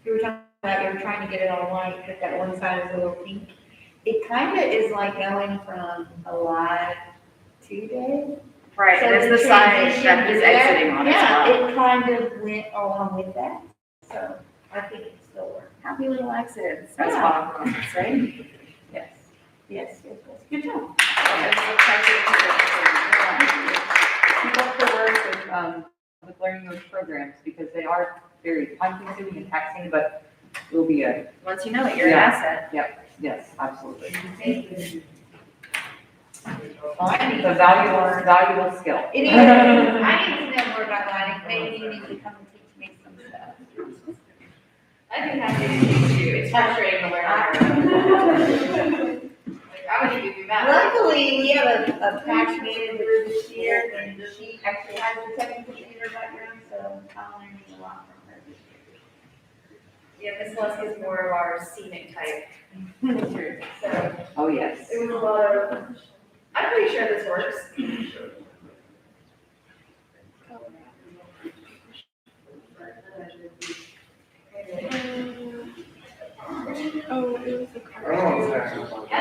you were talking about, you were trying to get it all white, but that one side is a little pink. it kind of is like going from a live to day. Right, So and it's the the side transition that he's to that, exiting on as yeah, well. it kind of went along with that, so I think it still works. Happy little accidents. That's Yeah. fun, right? Yes, yes, yes, yes, good job. Keep up the work with learning those programs because they are very time consuming and taxing, but it will be a, Once you know it, you're an Yeah. asset. yes, absolutely. Fine. It's a valuable skill. It is, I need to know more about lighting, maybe you need to come and teach me some stuff. I'd be happy to teach you, it's frustrating to learn. I would give you that. Luckily, we have a patch manager this year, and she actually has a technical computer background, so I'm learning a lot from her this year. Yeah, Miss Lusk is more of our scenic type. So Oh, yes. it was a lot of, I'm pretty sure this works. Oh, it was a car.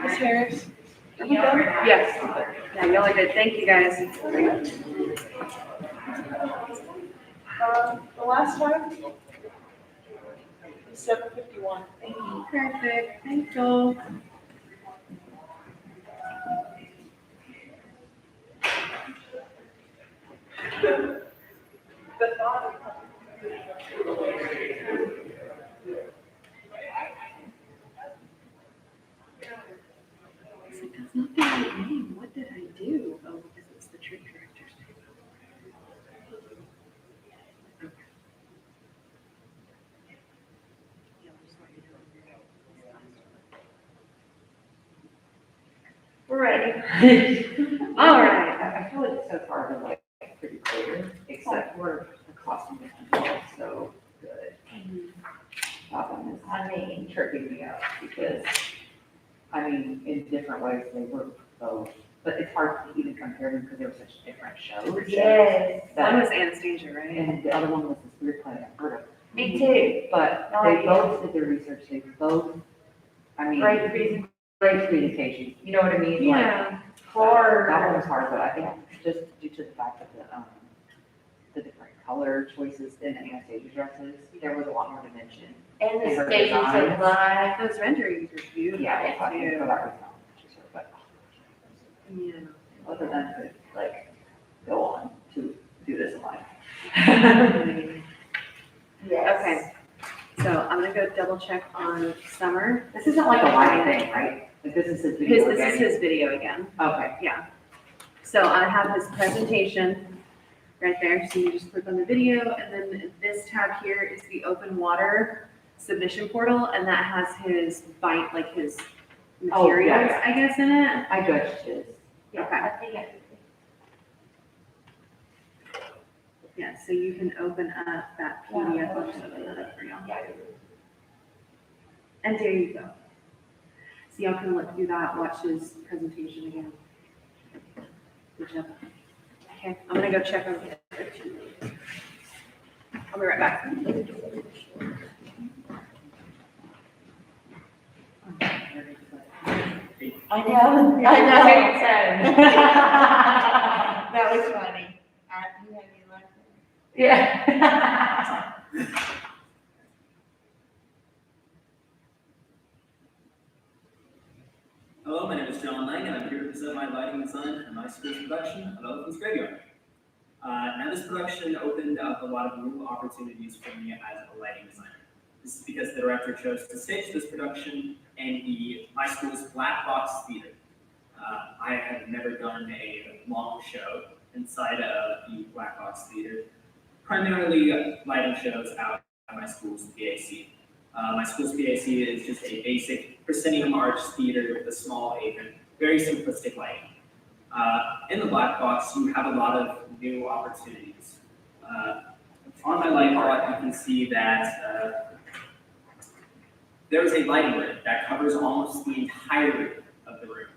Miss Harris? Are we done? Yes. Yeah, y'all are good. Thank you, guys. The last one? 7:51. Thank you. Perfect. Thank you. The thought. It's like, that's not the right name. What did I do? Oh, because it's the trade director's name. We're ready. All right. I feel like so far we're like pretty clear, except for the costume is so good. That one is, I mean, tripping me out because, I mean, in different ways they were both, but it's hard to even compare them because they were such different shows. Yes, That One was Anastasia, right? and the other one was this weird play I've heard of. me too. But Oh, they yeah. both did their research, they both, I mean, Great reason. great communication, you know what I mean? Like, Yeah. Hard. that one was hard, but I think just due to the fact that the different color choices in Anastasia's dresses, there was a lot more dimension. And the And her stages of designs. life. Those renderings are beautiful. Yeah, I think too. for that reason, which is her, but Yeah. other than to like go on to do this in life. Yes. Okay, so I'm gonna go double check on Summer. This isn't like a live thing, right? Like this is his video This is again? his video again. Okay. So I have his presentation right there, so you just click on the video, and then this tab here is the open water submission portal, and that has his bite, like his Oh, yeah, materials, yeah. I guess, in it. I judged his. Yeah, I think I. Yeah, so you can open up that PDF, I'll just open that up for y'all. And there you go. So y'all can look through that, watch his presentation again. Good job. Okay, I'm gonna go check on the other two. I'll be right back. I know. That was funny. You had me laughing. Yeah. Hello, my name is John Lang, and I'm here to present my lighting design for my school's production of Elephant's Graveyard. Now, this production opened up a lot of new opportunities for me as a lighting designer. This is because the director chose to stage this production in my school's black box theater. I have never done a long show inside of the black box theater, primarily lighting shows out at my school's PAC. My school's PAC is just a basic proscenium arch theater with a small apron, very simplistic lighting. In the black box, you have a lot of new opportunities. On my light plot, you can see that there is a lighting rig that covers almost the entirety of the room.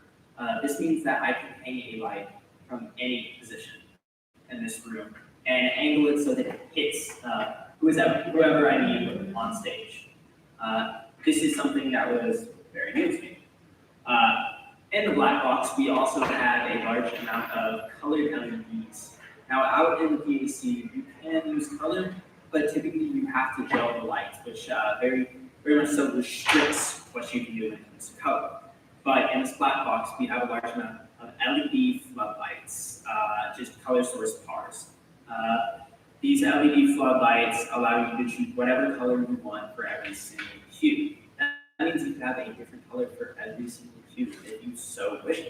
This means that I can hang a light from any position in this room and angle it so that it hits whoever I need on stage. This is something that was very new to me. In the black box, we also have a large amount of colored LEDs. Now, out in the PAC, you can use color, but typically you have to gel the lights, which very much so restricts what you can do when it comes to color. But in this black box, we have a large amount of LED floodlights, just color source bars. These LED floodlights allow you to choose whatever color you want for every single hue. That means you can have a different color for every single hue if you so wish,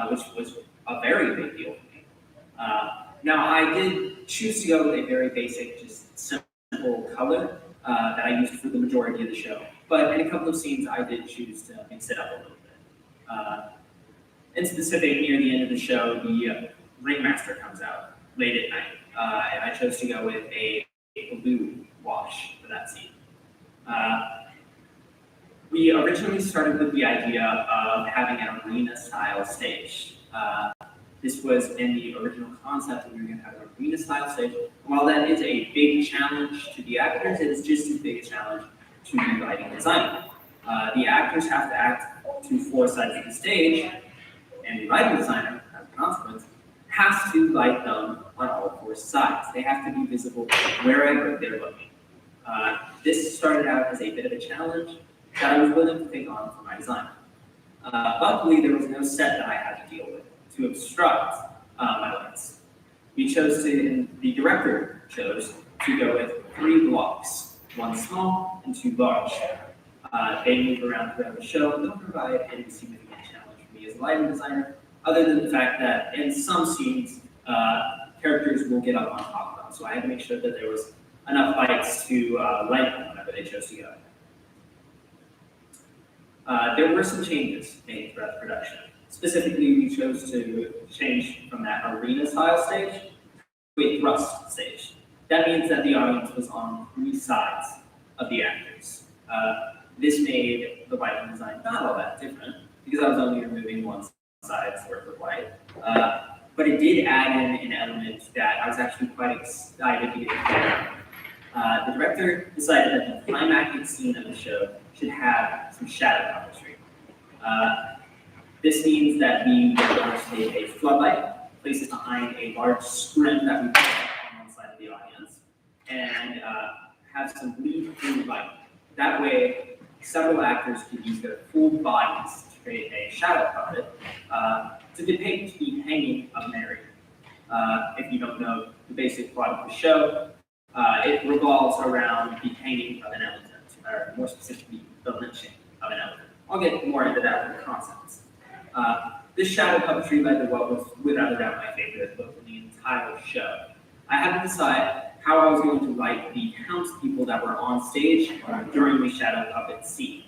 which was a very big deal for me. Now, I did choose to go with a very basic, just simple color that I used for the majority of the show. But in a couple of scenes, I did choose to mix it up a little bit. In specific, near the end of the show, the ringmaster comes out late at night, and I chose to go with a blue wash for that scene. We originally started with the idea of having an arena-style stage. This was in the original concept that we were going to have an arena-style stage. While that is a big challenge to the actors, it is just as big a challenge to the lighting designer. The actors have to act to four sides of the stage, and the lighting designer, as a consequence, has to light them on all four sides. They have to be visible wherever they're looking. This started out as a bit of a challenge that I was willing to take on for my design. Luckily, there was no set that I had to deal with to obstruct my lights. The director chose to go with 3 blocks, 1 small and 2 large. They move around throughout the show and don't provide any significant challenge for me as a lighting designer, other than the fact that in some scenes, characters will get up on top of them. So I had to make sure that there was enough lights to light them whenever they chose to go. There were some changes made throughout the production. Specifically, we chose to change from that arena-style stage to a thrust stage. That means that the audience was on 3 sides of the actors. This made the lighting design not all that different, because I was only removing 1 side's worth of light. But it did add in an element that I was actually quite excited to get to. The director decided that the climactic scene of the show should have some shadow puppetry. This means that we will on stage a floodlight, place it behind a large scrim that we put on one side of the audience, and have some bleed-through light. That way, several actors can use their full bodies to create a shadow puppet to depict the hanging of Mary. If you don't know the basic plot of the show, it revolves around the hanging of an elephant, or more specifically, the lynching of an elephant. I'll get more into that with the concepts. This shadow puppetry led to what was without a doubt my favorite book in the entire show. I had to decide how I was going to light the townspeople that were on stage during the shadow puppet scene.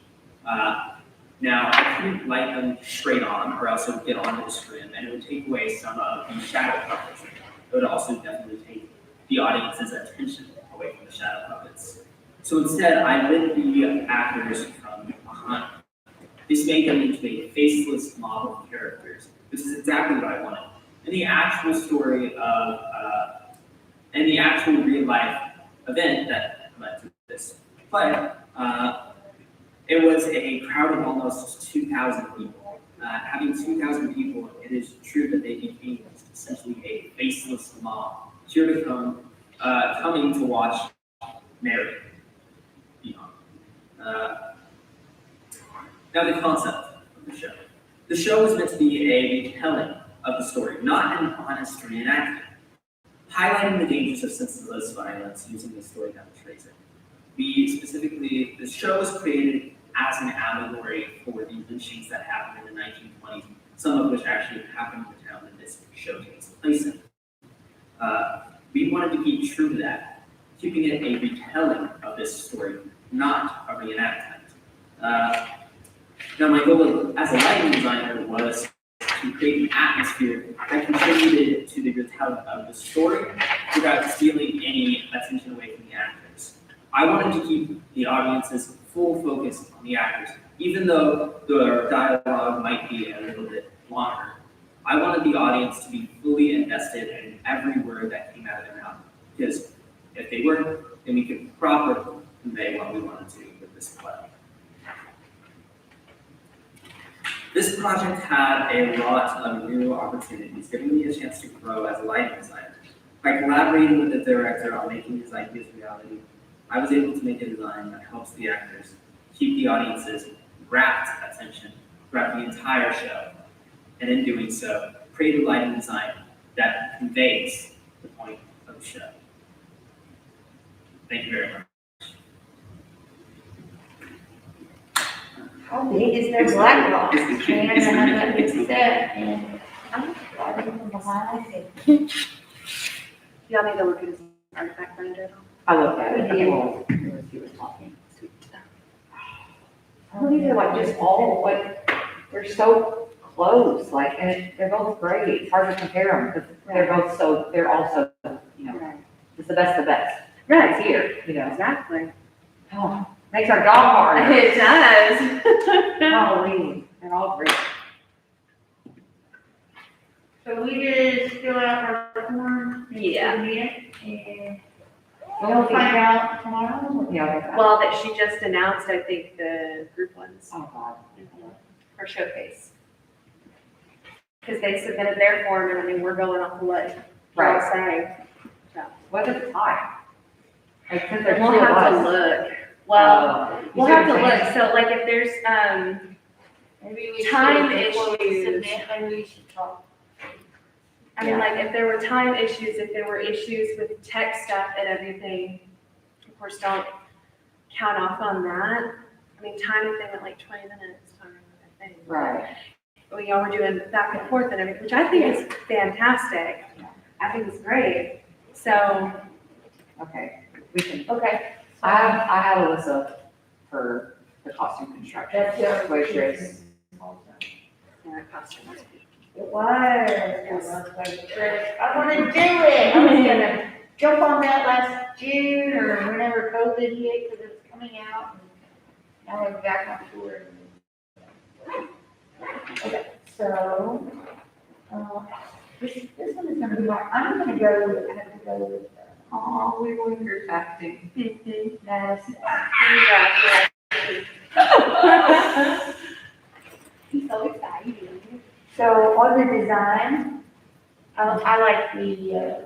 Now, I couldn't light them straight on, or else it would get onto the screen, and it would take away some of the shadow puppets. It would also definitely take the audience's attention away from the shadow puppets. So instead, I lit the actors from behind. This made them into a faceless mob of characters, which is exactly what I wanted. In the actual story of, in the actual real life event that led to this play, it was a crowd of almost 2,000 people. Having 2,000 people, it is true that they became essentially a faceless mob, here to come, coming to watch Mary. Now the concept of the show. The show was meant to be a retelling of the story, not an honest reenactment, highlighting the dangers of senseless violence using the story that portrays it. The show was created as an allegory for the lynchings that happened in the 1920s, some of which actually happened in the town that this show takes place in. We wanted to keep true to that, keeping it a retelling of this story, not a reenactment. Now, my goal as a lighting designer was to create an atmosphere that contributed to the retelling of the story without stealing any attention away from the actors. I wanted to keep the audience's full focus on the actors. Even though the dialogue might be a little bit longer, I wanted the audience to be fully invested in every word that came out of their mouth. Because if they weren't, then we could properly convey what we wanted to with this play. This project had a lot of new opportunities, giving me a chance to grow as a lighting designer. By collaborating with the director on making his ideas reality, I was able to make a design that helps the actors keep the audience's rapt attention throughout the entire show. And in doing so, create a lighting design that conveys the point of the show. Thank you very much. How big is their black box? And how much is that? And I'm driving from behind it. Y'all need to look at his artifact finder at all? I looked at it, well, he was talking. These are like just all, like, they're so close, like, and they're both great. It's hard to compare them because they're both so, they're also, you know, it's the best of the best. Right. It's here, you know. Exactly. Oh, makes our job harder. It does. Golly, they're all great. So we just fill out our form. Yeah. And we'll find out tomorrow. Yeah. Well, that she just announced, I think, the group ones Oh, God. for showcase. Because they submitted their form, and I mean, we're going off of what y'all say. What is the time? Like, since there's We'll two of have to us. look. Well, You we'll see have to what I'm look, saying? so like if there's, Maybe we Time should, before we issues. submit, maybe we should talk. I mean, like, if there were time issues, if there were issues with tech stuff and everything, of course, don't count off on that. I mean, time thing at like 20 minutes, time, I think. Right. When y'all were doing back and forth and everything, which I think is fantastic. I think it's great. So, Okay, we can, Okay. I have Alyssa for the costume construction. That's your Waitress. yeah, costumes. It was. I want to do it. I was gonna jump on that last June or whenever COVID hit, because it was coming out. And now we're back on tour. Okay, so, this one is gonna be like, I'm gonna go, I have to go with, Oh, we were your acting. Madison. He's so excited. So on the design, I like the,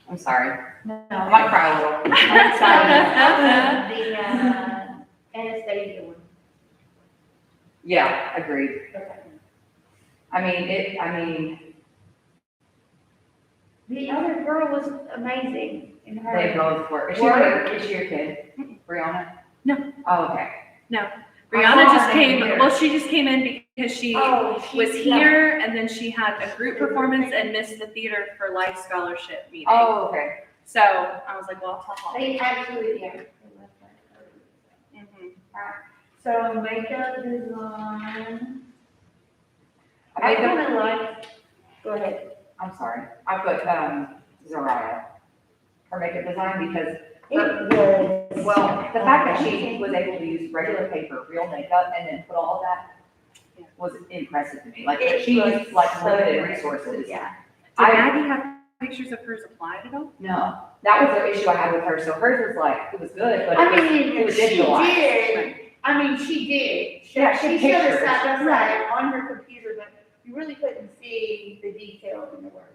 I'm sorry. no, I might cry a little. I'm excited. The, Anastasia one. Yeah, agreed. Okay. I mean, The other girl was amazing in her. they both were. Is she your kid? Brianna? No. Oh, okay. Brianna saw just her came, here. well, she just came in because she Oh, was here and then she had a group performance and missed the theater for life scholarship meeting. Oh, okay. So I was like, well, I'll tell Holly. They actually, yeah. Mhm. So makeup design. I I made them, kinda like, go ahead. I'm sorry. I put, Zariah, her makeup design because It was. well, the fact that she was able to use regular paper, real makeup, and then put all that was impressive to me. Like, It she was used like so limited impressive, resources. Yeah. Did I, Maggie have pictures of hers applied at all? no, that was the issue I had with her. So hers was like, it was good, but I it was, mean, it was she digitalized. did, I mean, she did. Yeah, She she showed us pictures. side by side on her computer, but you really couldn't see the detail in the work,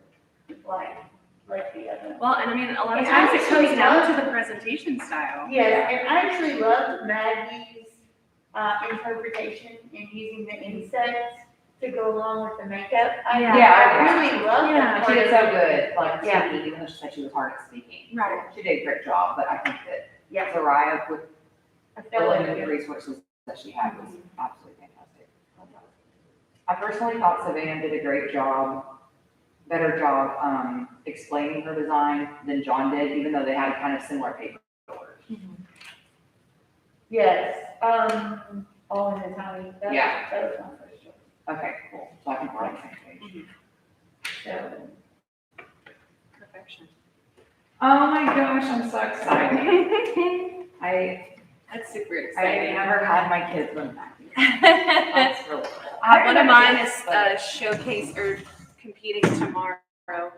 like the other. Well, and I mean, a lot of And times it actually comes down love- to the presentation style. Yeah, and I actually loved Maggie's, interpretation and using the insects to go along with the makeup. I really loved that. And she did so good, like Yeah. speaking, even though she said she was hard at speaking. Right. She did a great job, but I think that Yeah. Zariah, with I the felt like limited it. resources that she had, was absolutely fantastic. I personally thought Savannah did a great job, better job, explaining her design than John did, even though they had kind of similar paperwork. Yes, all in the time. Yeah. That was my first choice. Okay, cool, so I think we're on the same page. So, Perfection. Oh my gosh, I'm so excited. That's super I exciting. never had my kids win that. That's really cool. One of mine is showcase or competing tomorrow for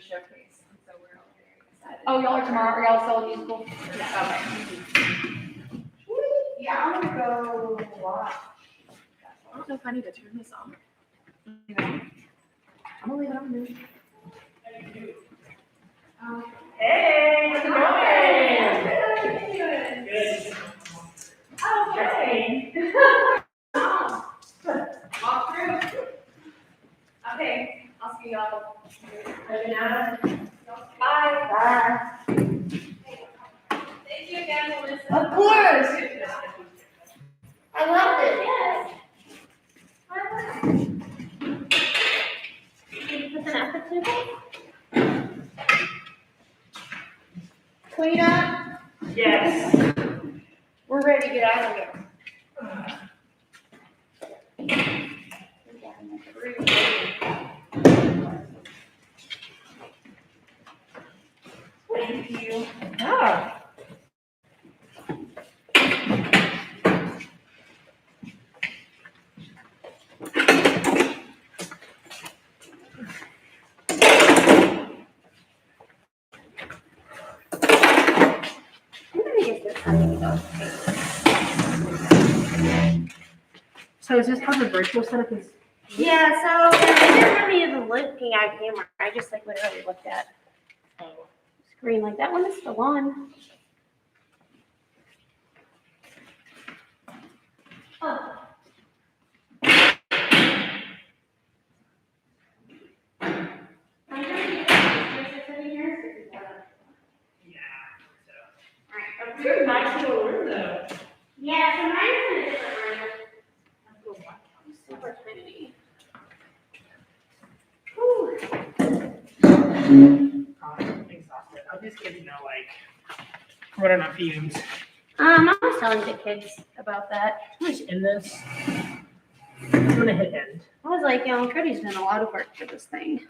showcase. And so we're all very excited. Oh, y'all are tomorrow, are y'all still in musical? Okay. Yeah, I'm gonna go watch. I don't know if I need to turn this on. I'm gonna leave it on mute. Hey, how's it going? Good. Okay. Walk through. Okay, I'll see y'all. Bye. Bye. Thank you again, Melissa. Of course. I loved it. Yes. Put the napkin table. Clean up. Yes. We're ready to get out of here. Thank you. Ah. So is this how the virtual setup is? Yeah, so I didn't really even looking at camera. I just like literally looked at screen like that one is still on. Oh. Pretty nice little room though. Yeah, so mine's in a different room. Super tiny. I'm exhausted. I'm just getting running on fumes. I was telling the kids about that. How much in this? I'm gonna hit end. I was like, Cody's done a lot of work for this thing.